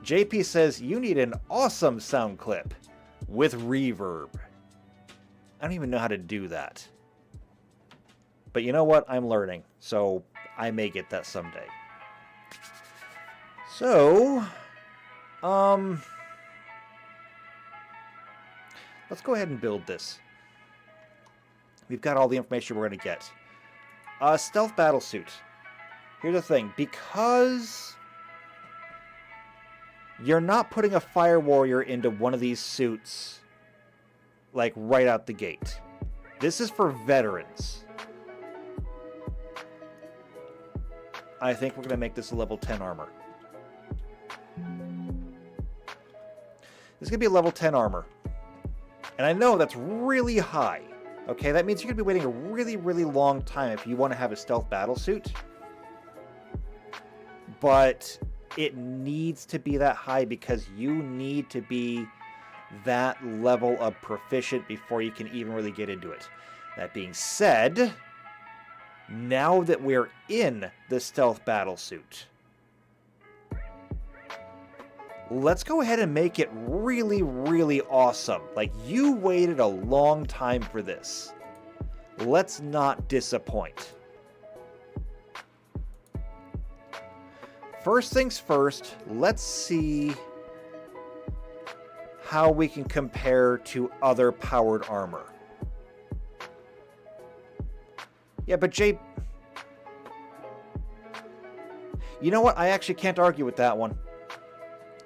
JP says you need an awesome sound clip with reverb. I don't even know how to do that. But you know what? I'm learning, so I may get that someday. So, let's go ahead and build this. We've got all the information we're going to get. Stealth battlesuit. Here's the thing. Because you're not putting a fire warrior into one of these suits, like, right out the gate. This is for veterans. I think we're going to make this a level 10 armor. This is going to be a level 10 armor. And I know that's really high. Okay, that means you're going to be waiting a really, really long time if you want to have a stealth battlesuit. But it needs to be that high because you need to be that level of proficient before you can even really get into it. That being said, now that we're in the stealth battlesuit, let's go ahead and make it really, really awesome. Like, you waited a long time for this. Let's not disappoint. First things first, let's see how we can compare to other powered armor. Yeah, but Jay... You know what? I actually can't argue with that one.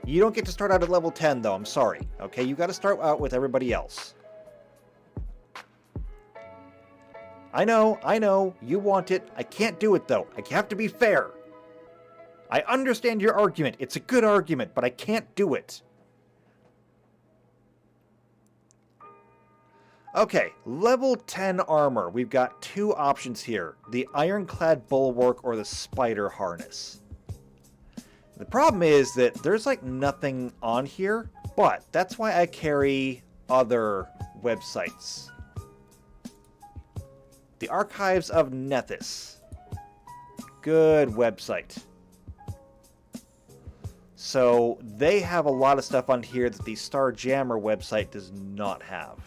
You don't get to start out at level 10, though. I'm sorry. Okay, you got to start out with everybody else. I know. You want it. I can't do it, though. I have to be fair. I understand your argument. It's a good argument, but I can't do it. Okay, level 10 armor. We've got two options here. The ironclad bulwark or the spider harness. The problem is that there's like nothing on here, but that's why I carry other websites. The Archives of Nethys. Good website. So they have a lot of stuff on here that the Starjammer website does not have.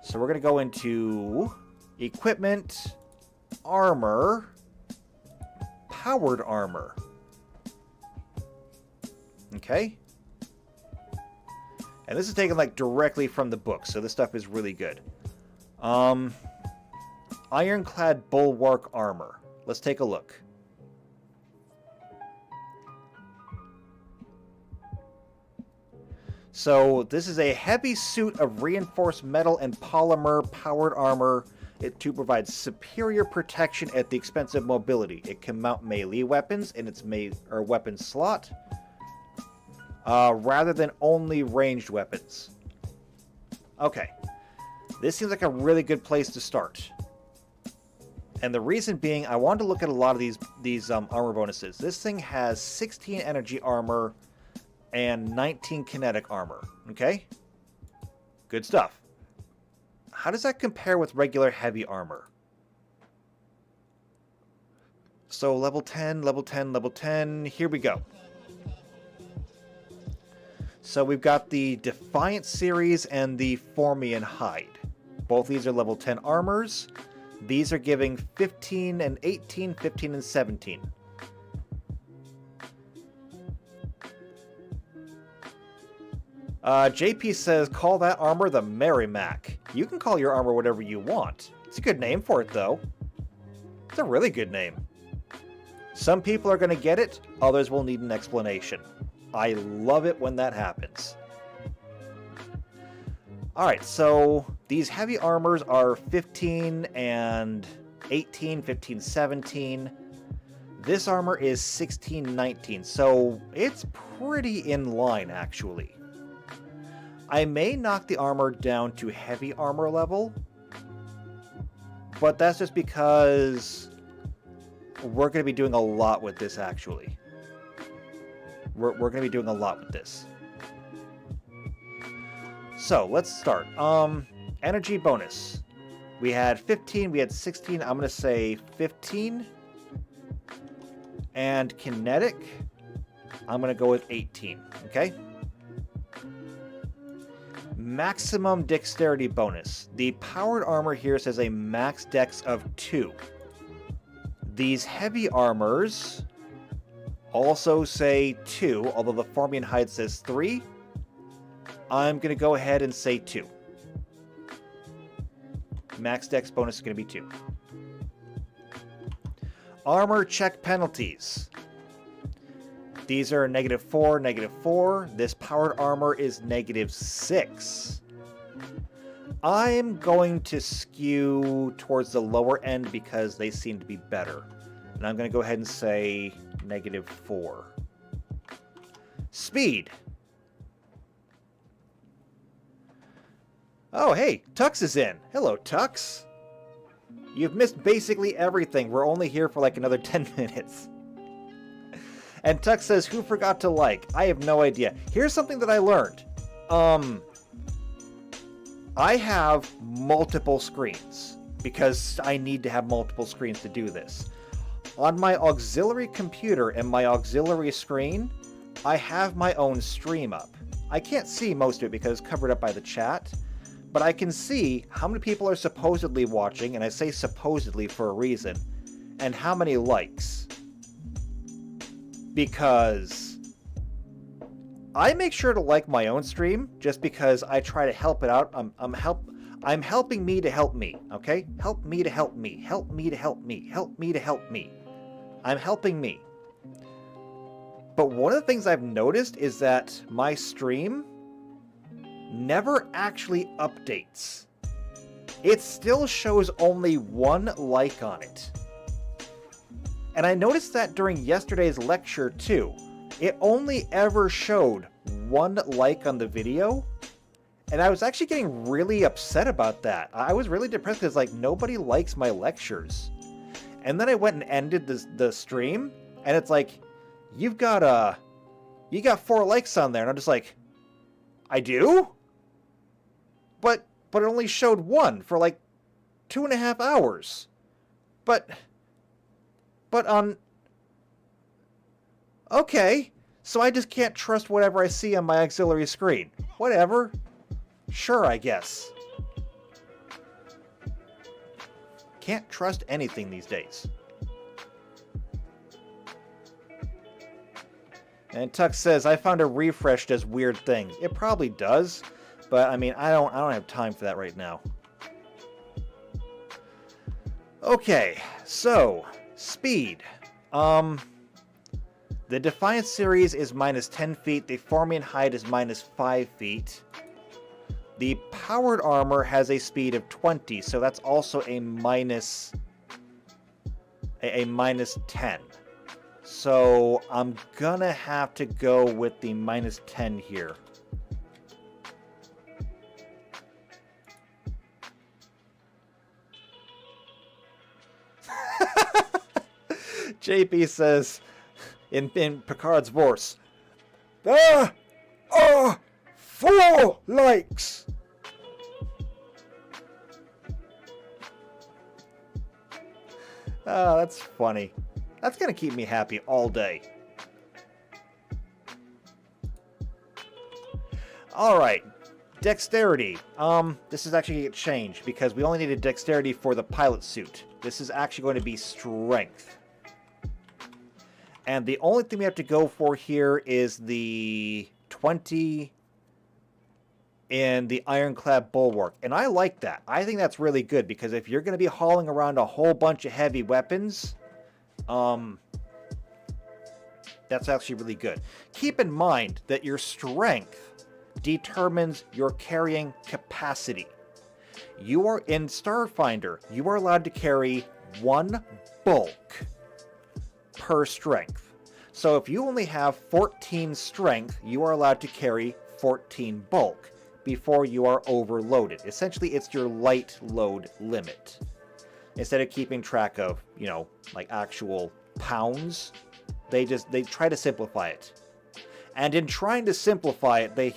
So we're going to go into equipment, armor, powered armor. Okay. And this is taken like directly from the book, so this stuff is really good. Ironclad bulwark armor. Let's take a look. So this is a heavy suit of reinforced metal and polymer powered armor to provide superior protection at the expense of mobility. It can mount melee weapons in its weapon slot, rather than only ranged weapons. Okay, this seems like a really good place to start. And the reason being, I wanted to look at a lot of these armor bonuses. This thing has 16 energy armor and 19 kinetic armor. Okay? Good stuff. How does that compare with regular heavy armor? So level 10, level 10, level 10. Here we go. So we've got the Defiant series and the Formian Hide. Both these are level 10 armors. These are giving 15 and 18, 15 and 17. JP says, call that armor the Merrimack. You can call your armor whatever you want. It's a good name for it, though. It's a really good name. Some people are going to get it, others will need an explanation. I love it when that happens. Alright, so these heavy armors are 15 and 18, 15, 17. This armor is 16, 19, so it's pretty in line, actually. I may knock the armor down to heavy armor level, but that's just because we're going to be doing a lot with this, actually. We're going to be doing a lot with this. So, let's start. Energy bonus. We had 15, we had 16, I'm going to say 15. And kinetic, I'm going to go with 18, okay? Maximum dexterity bonus. The powered armor here says a max dex of 2. These heavy armors also say 2, although the Formian hide says 3. I'm going to go ahead and say 2. Max dex bonus is going to be 2. Armor check penalties. These are -4, -4. This powered armor is -6. I'm going to skew towards the lower end because they seem to be better. And I'm going to go ahead and say -4. Speed. Oh, hey, Tux is in. Hello, Tux. You've missed basically everything. We're only here for like another 10 minutes. And Tux says, who forgot to like? I have no idea. Here's something that I learned. I have multiple screens because I need to have multiple screens to do this. On my auxiliary computer and my auxiliary screen, I have my own stream up. I can't see most of it because it's covered up by the chat, but I can see how many people are supposedly watching, and I say supposedly for a reason, and how many likes. Because I make sure to like my own stream just because I try to help it out. I'm helping me to help me, okay? Help me to help me. Help me to help me. Help me to help me. I'm helping me. But one of the things I've noticed is that my stream never actually updates. It still shows only 1 like on it. And I noticed that during yesterday's lecture too. It only ever showed 1 like on the video. And I was actually getting really upset about that. I was really depressed because like nobody likes my lectures. And then I went and ended the stream, and it's like, you got 4 likes on there, and I'm just like, I do? But it only showed 1 for like 2.5 hours. But on... Okay, so I just can't trust whatever I see on my auxiliary screen. Whatever. Sure, I guess. Can't trust anything these days. And Tux says, I found a refresh does weird things. It probably does, but I mean, I don't have time for that right now. Okay, so speed. The Defiance series is -10 feet. The Formian hide is -5 feet. The powered armor has a speed of 20, so that's also a minus 10. So I'm gonna have to go with the -10 here. JP says in Picard's voice, there are 4 likes. Oh, that's funny. That's gonna keep me happy all day. Alright, dexterity. This is actually going to change because we only needed dexterity for the pilot suit. This is actually going to be strength. And the only thing we have to go for here is the 20... in the ironclad bulwark. And I like that. I think that's really good because if you're going to be hauling around a whole bunch of heavy weapons, that's actually really good. Keep in mind that your strength determines your carrying capacity. You are in Starfinder, you are allowed to carry 1 bulk per strength. So if you only have 14 strength, you are allowed to carry 14 bulk before you are overloaded. Essentially, it's your light load limit. Instead of keeping track of, you know, like actual pounds, they try to simplify it. And in trying to simplify it, they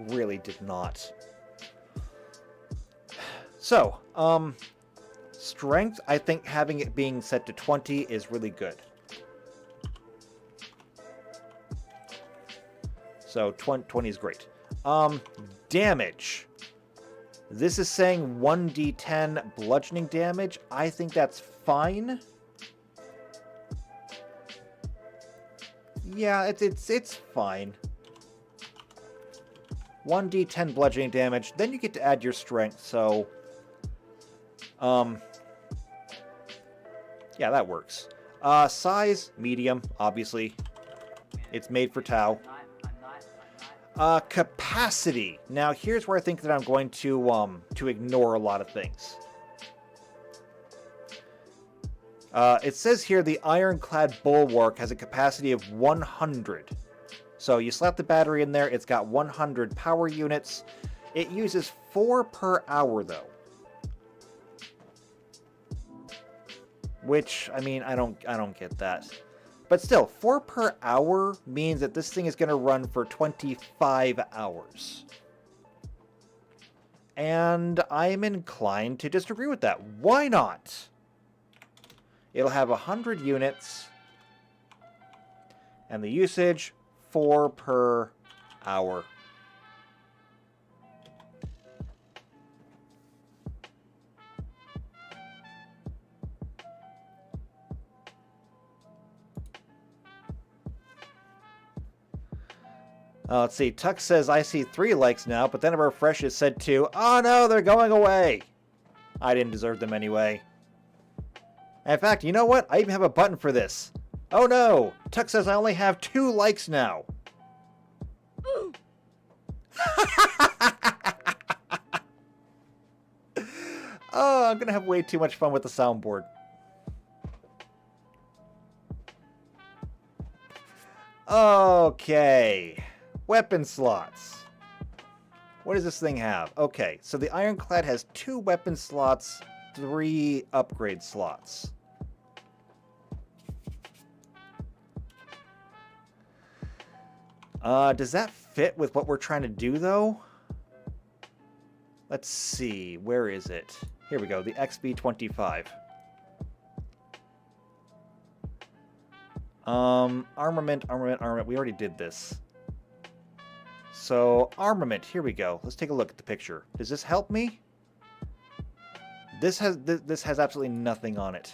really did not. So, strength, I think having it being set to 20 is really good. So 20 is great. Damage. This is saying 1d10 bludgeoning damage. I think that's fine. Yeah, it's fine. 1d10 bludgeoning damage. Then you get to add your strength, so... yeah, that works. Size, medium, obviously. It's made for Tau. Capacity. Now, here's where I think that I'm going to ignore a lot of things. It says here the ironclad bulwark has a capacity of 100. So you slap the battery in there, it's got 100 power units. It uses 4 per hour, though. Which, I mean, I don't get that. But still, 4 per hour means that this thing is going to run for 25 hours. And I'm inclined to disagree with that. Why not? It'll have 100 units. And the usage, 4 per hour. Let's see, Tuck says, I see 3 likes now, but then a refresh is said to, oh no, they're going away. I didn't deserve them anyway. In fact, you know what? I even have a button for this. Oh no, Tuck says I only have 2 likes now. Oh, I'm gonna have way too much fun with the soundboard. Okay. Weapon slots. What does this thing have? Okay, so the Ironclad has 2 weapon slots, 3 upgrade slots. Does that fit with what we're trying to do, though? Let's see. Where is it? Here we go. The XB25. Armament. We already did this. So, armament. Here we go. Let's take a look at the picture. Does this help me? This has absolutely nothing on it.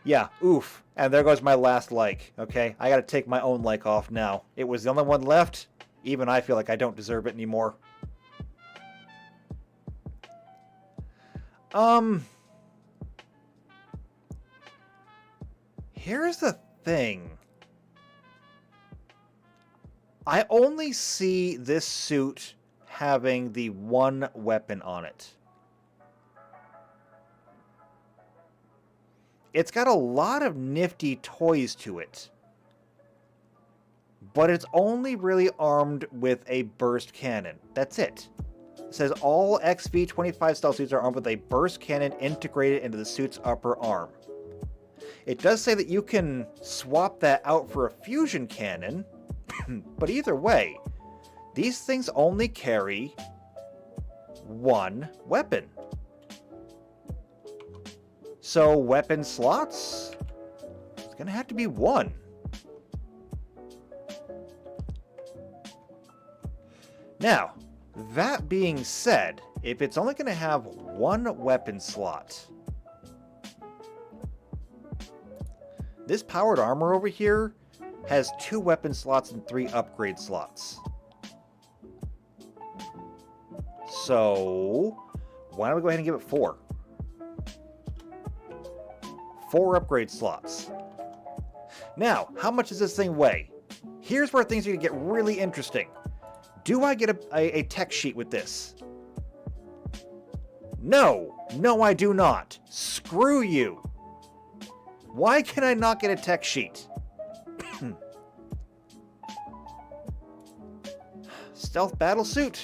Yeah, oof. And there goes my last like. Okay, I gotta take my own like off now. It was the only one left. Even I feel like I don't deserve it anymore. Here's the thing. I only see this suit having the 1 weapon on it. It's got a lot of nifty toys to it. But it's only really armed with a burst cannon. That's it. It says all XV-25 stealth suits are armed with a burst cannon integrated into the suit's upper arm. It does say that you can swap that out for a fusion cannon, but either way, these things only carry 1 weapon. So weapon slots, it's going to have to be 1. Now, that being said, if it's only going to have 1 weapon slot, this powered armor over here has 2 weapon slots and 3 upgrade slots. So, why don't we go ahead and give it 4? 4 upgrade slots. Now, how much does this thing weigh? Here's where things are going to get really interesting. Do I get a tech sheet with this? No! No, I do not. Screw you! Why can I not get a tech sheet? Stealth battlesuit.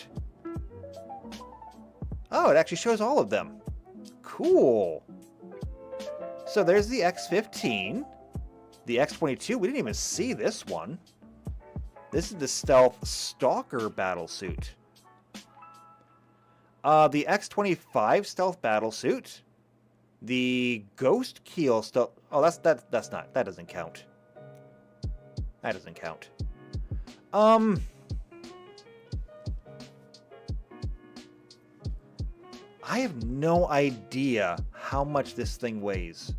Oh, it actually shows all of them. Cool. So there's the X-15. The X-22, we didn't even see this one. This is the Stealth Stalker battlesuit. The X-25 Stealth battlesuit. The Ghost Keel Stealth... Oh, that's not... That doesn't count. That doesn't count. I have no idea how much this thing weighs.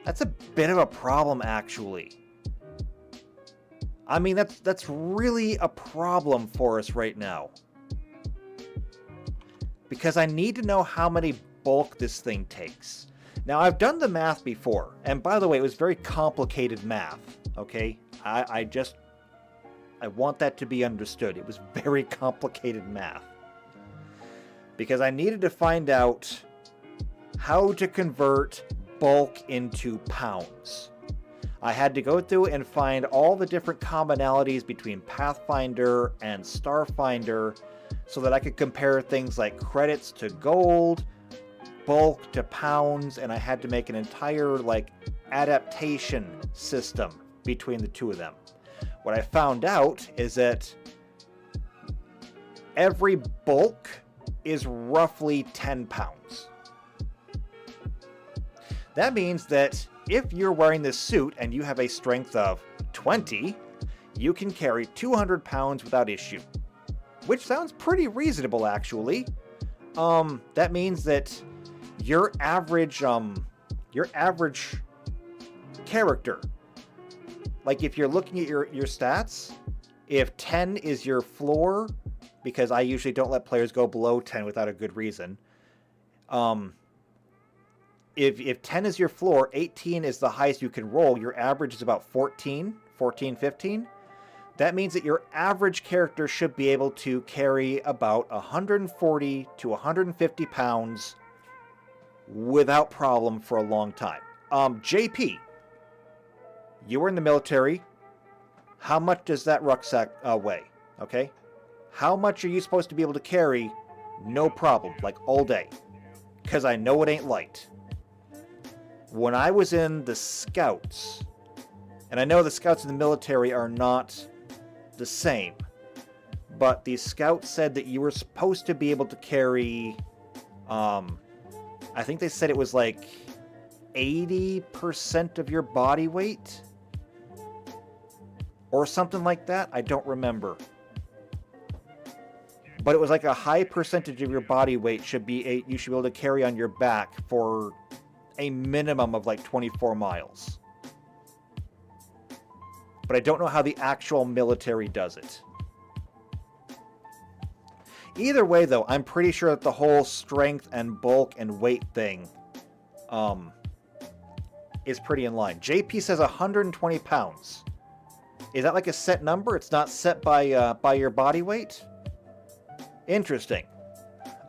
That's a bit of a problem, actually. I mean, that's really a problem for us right now. Because I need to know how many bulk this thing takes. Now, I've done the math before. And by the way, it was very complicated math. Okay? I want that to be understood. It was very complicated math. Because I needed to find out how to convert bulk into pounds. I had to go through and find all the different commonalities between Pathfinder and Starfinder so that I could compare things like credits to gold, bulk to pounds, and I had to make an entire adaptation system between the two of them. What I found out is that every bulk is roughly 10 pounds. That means that if you're wearing this suit and you have a strength of 20, you can carry 200 pounds without issue. Which sounds pretty reasonable, actually. That means that your average character, like if you're looking at your stats, if 10 is your floor, because I usually don't let players go below 10 without a good reason. If 10 is your floor, 18 is the highest you can roll, your average is about 14, 15. That means that your average character should be able to carry about 140 to 150 pounds without problem for a long time. JP, you were in the military. How much does that rucksack weigh? Okay? How much are you supposed to be able to carry? No problem, like all day. Because I know it ain't light. When I was in the Scouts, and I know the Scouts in the military are not the same, but the Scouts said that you were supposed to be able to carry, I think they said it was like 80% of your body weight? Or something like that? I don't remember. But it was like a high percentage of your body weight you should be able to carry on your back for a minimum of like 24 miles. But I don't know how the actual military does it. Either way, though, I'm pretty sure that the whole strength and bulk and weight thing is pretty in line. JP says 120 pounds. Is that like a set number? It's not set by your body weight? Interesting.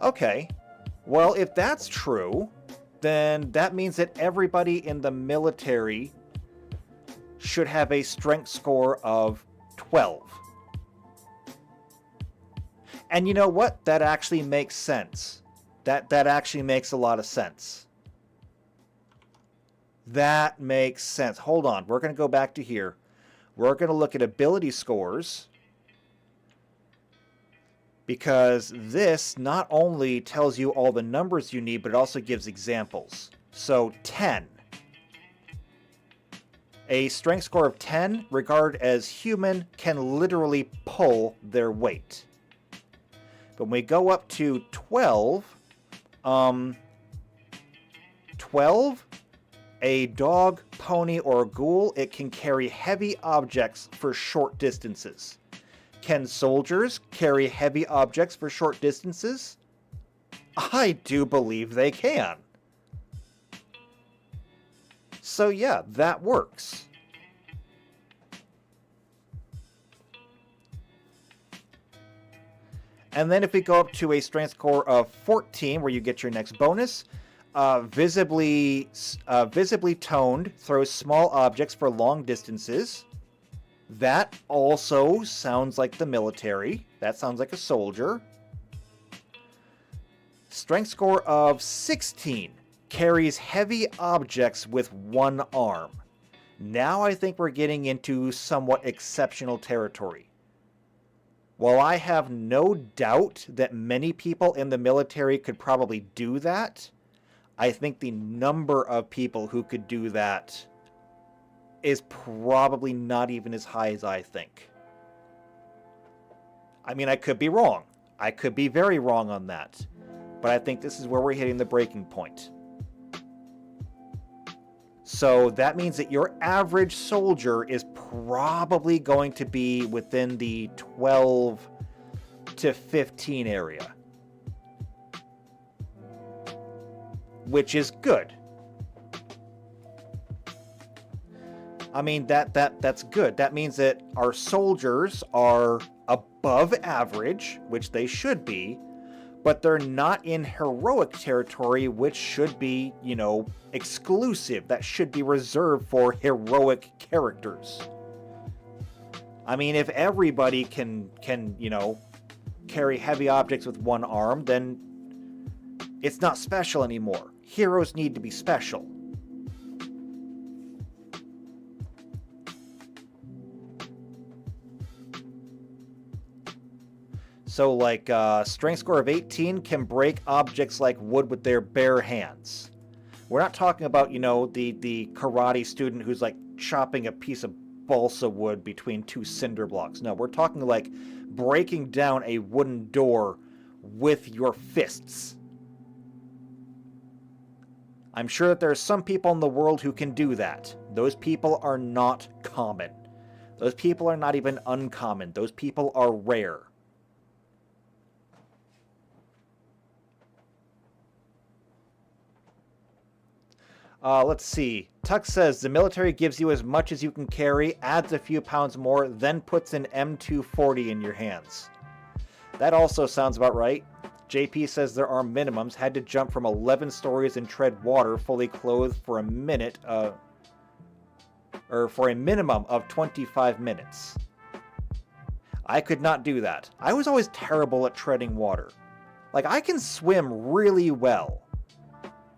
Okay. Well, if that's true, then that means that everybody in the military should have a strength score of 12. And you know what? That actually makes sense. That actually makes a lot of sense. That makes sense. Hold on. We're going to go back to here. We're going to look at ability scores, because this not only tells you all the numbers you need, but it also gives examples. So 10. A strength score of 10, regarded as human, can literally pull their weight. But when we go up to 12, 12, a dog pony or a ghoul, it can carry heavy objects for short distances. Can soldiers carry heavy objects for short distances? I do believe they can. So yeah, that works. And then if we go up to a strength score of 14, where you get your next bonus, visibly toned, throws small objects for long distances. That also sounds like the military. That sounds like a soldier. Strength score of 16, carries heavy objects with one arm. Now I think we're getting into somewhat exceptional territory. While I have no doubt that many people in the military could probably do that, I think the number of people who could do that is probably not even as high as I think. I mean, I could be wrong. I could be very wrong on that. But I think this is where we're hitting the breaking point. So that means that your average soldier is probably going to be within the 12 to 15 area. Which is good. I mean, that's good. That means that our soldiers are above average, which they should be, but they're not in heroic territory, which should be, you know, exclusive. That should be reserved for heroic characters. I mean, if everybody can, you know, carry heavy objects with one arm, then it's not special anymore. Heroes need to be special. So, like, strength score of 18 can break objects like wood with their bare hands. We're not talking about, you know, the karate student who's, like, chopping a piece of balsa wood between two cinder blocks. No, we're talking, like, breaking down a wooden door with your fists. I'm sure that there are some people in the world who can do that. Those people are not common. Those people are not even uncommon. Those people are rare. Let's see. Tuck says, the military gives you as much as you can carry, adds a few pounds more, then puts an M240 in your hands. That also sounds about right. JP says there are minimums. Had to jump from 11 stories and tread water fully clothed for a minute, or for a minimum of 25 minutes. I could not do that. I was always terrible at treading water. Like, I can swim really well.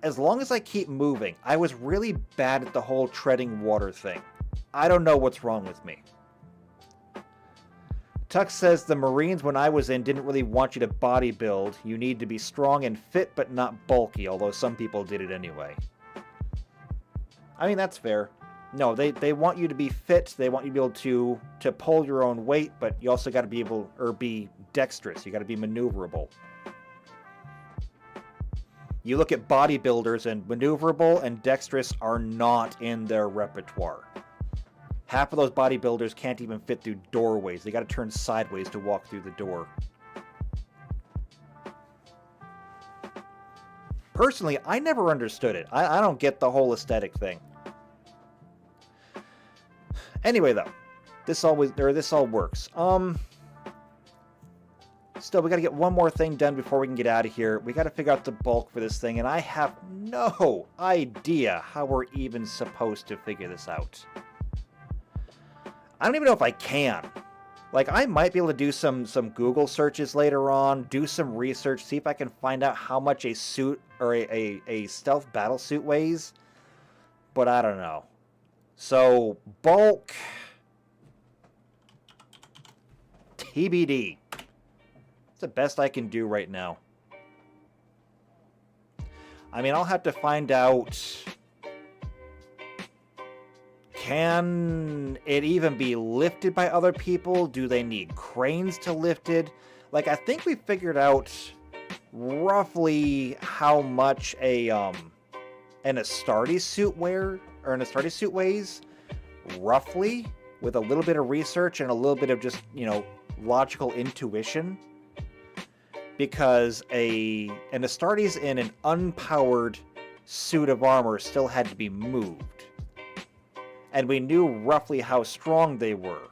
As long as I keep moving. I was really bad at the whole treading water thing. I don't know what's wrong with me. Tuck says the Marines when I was in didn't really want you to bodybuild. You need to be strong and fit but not bulky, although some people did it anyway. I mean, that's fair. No, they want you to be fit. They want you to be able to pull your own weight, but you also got to be able, or be dexterous. You got to be maneuverable. You look at bodybuilders, and maneuverable and dexterous are not in their repertoire. Half of those bodybuilders can't even fit through doorways. They got to turn sideways to walk through the door. Personally, I never understood it. I don't get the whole aesthetic thing. Anyway, though, this all works. Still, we got to get one more thing done before we can get out of here. We got to figure out the bulk for this thing, and I have no idea how we're even supposed to figure this out. I don't even know if I can. Like, I might be able to do some Google searches later on, do some research, see if I can find out how much a suit or a stealth battle suit weighs, but I don't know. So, bulk, TBD. It's the best I can do right now. I mean, I'll have to find out, can it even be lifted by other people? Do they need cranes to lift it? Like, I think we figured out roughly how much an Astartes suit or an Astartes suit weighs, roughly, with a little bit of research and a little bit of just, logical intuition. Because an Astartes in an unpowered suit of armor still had to be moved. And we knew roughly how strong they were.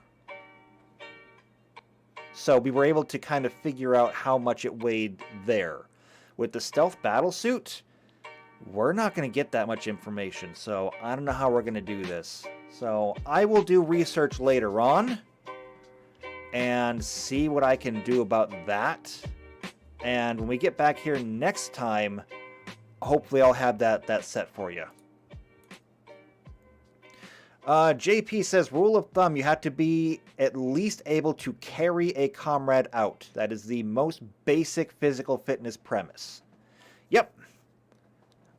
So we were able to kind of figure out how much it weighed there. With the stealth battlesuit, we're not going to get that much information, so I don't know how we're going to do this. So I will do research later on and see what I can do about that. And when we get back here next time, hopefully I'll have that set for you. JP says, rule of thumb, you have to be at least able to carry a comrade out. That is the most basic physical fitness premise. Yep.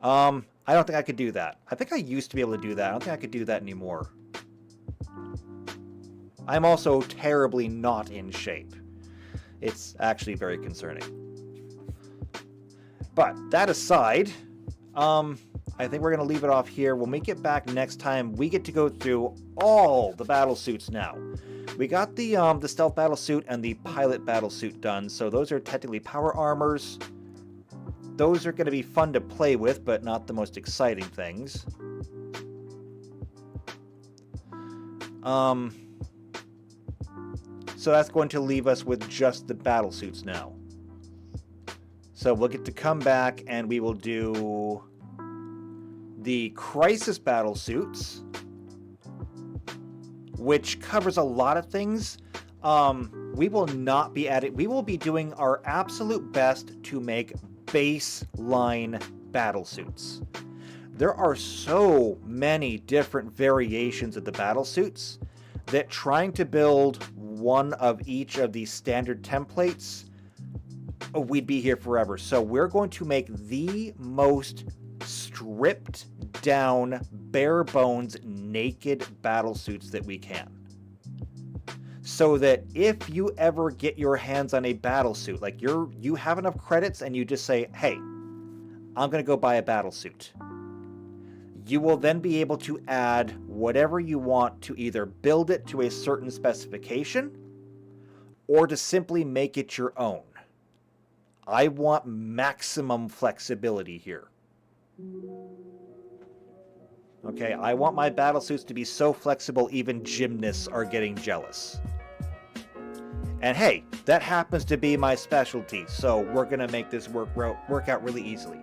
I don't think I could do that. I think I used to be able to do that. I don't think I could do that anymore. I'm also terribly not in shape. It's actually very concerning. But that aside, I think we're going to leave it off here. When we get back next time, we get to go through all the battle suits now. We got the stealth battle suit and the pilot battle suit done, so those are technically power armors. Those are going to be fun to play with, but not the most exciting things. So that's going to leave us with just the battle suits now. So we'll get to come back and we will do the crisis battle suits, which covers a lot of things. We will not be at it. We will be doing our absolute best to make baseline battle suits. There are so many different variations of the battle suits that trying to build one of each of these standard templates, we'd be here forever. So we're going to make the most stripped down, bare bones, naked battle suits that we can. So that if you ever get your hands on a battle suit, like you have enough credits and you just say, hey, I'm going to go buy a battle suit. You will then be able to add whatever you want to either build it to a certain specification or to simply make it your own. I want maximum flexibility here. Okay, I want my battle suits to be so flexible even gymnasts are getting jealous. And hey, that happens to be my specialty, so we're going to make this work out really easily.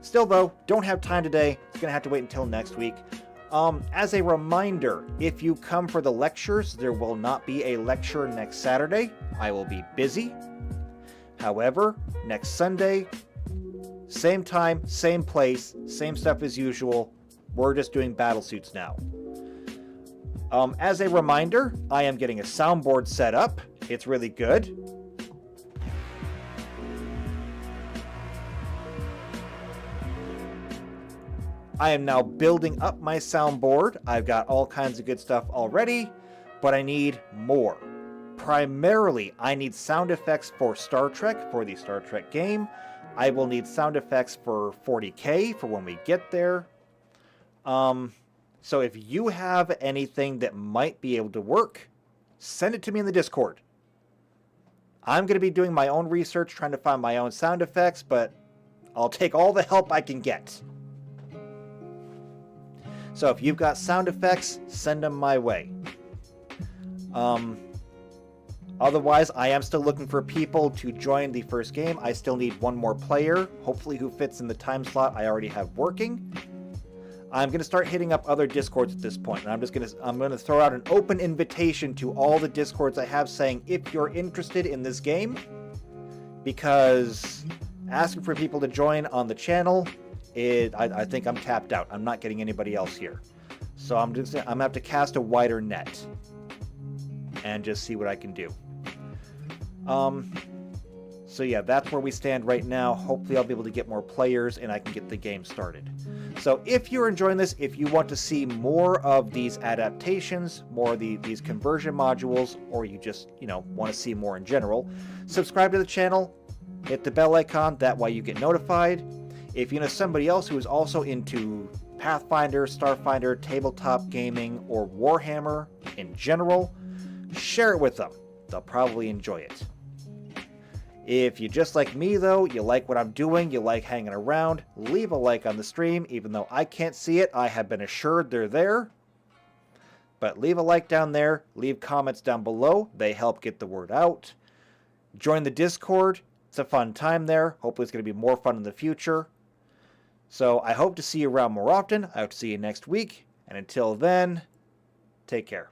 Still though, don't have time today. It's going to have to wait until next week. As a reminder, if you come for the lectures, there will not be a lecture next Saturday. I will be busy. However, next Sunday, same time, same place, same stuff as usual. We're just doing battle suits now. As a reminder, I am getting a soundboard set up. It's really good. I am now building up my soundboard. I've got all kinds of good stuff already, but I need more. Primarily, I need sound effects for Star Trek, for the Star Trek game. I will need sound effects for 40K for when we get there. So if you have anything that might be able to work, send it to me in the Discord. I'm going to be doing my own research, trying to find my own sound effects, but I'll take all the help I can get. So if you've got sound effects, send them my way. Otherwise, I am still looking for people to join the first game. I still need one more player, hopefully who fits in the time slot I already have working. I'm going to start hitting up other Discords at this point, and I'm going to throw out an open invitation to all the Discords I have saying if you're interested in this game, because asking for people to join on the channel, I think I'm tapped out. I'm not getting anybody else here. So I'm going to have to cast a wider net and just see what I can do. So yeah, that's where we stand right now. Hopefully I'll be able to get more players and I can get the game started. So if you're enjoying this, if you want to see more of these adaptations, more of these conversion modules, or you just, want to see more in general, subscribe to the channel, hit the bell icon, that way you get notified. If you know somebody else who is also into Pathfinder, Starfinder, tabletop gaming, or Warhammer in general, share it with them. They'll probably enjoy it. If you just like me though, you like what I'm doing, you like hanging around, leave a like on the stream. Even though I can't see it, I have been assured they're there. But leave a like down there, leave comments down below, they help get the word out. Join the Discord, it's a fun time there, hopefully it's going to be more fun in the future. So I hope to see you around more often, I hope to see you next week, and until then, take care.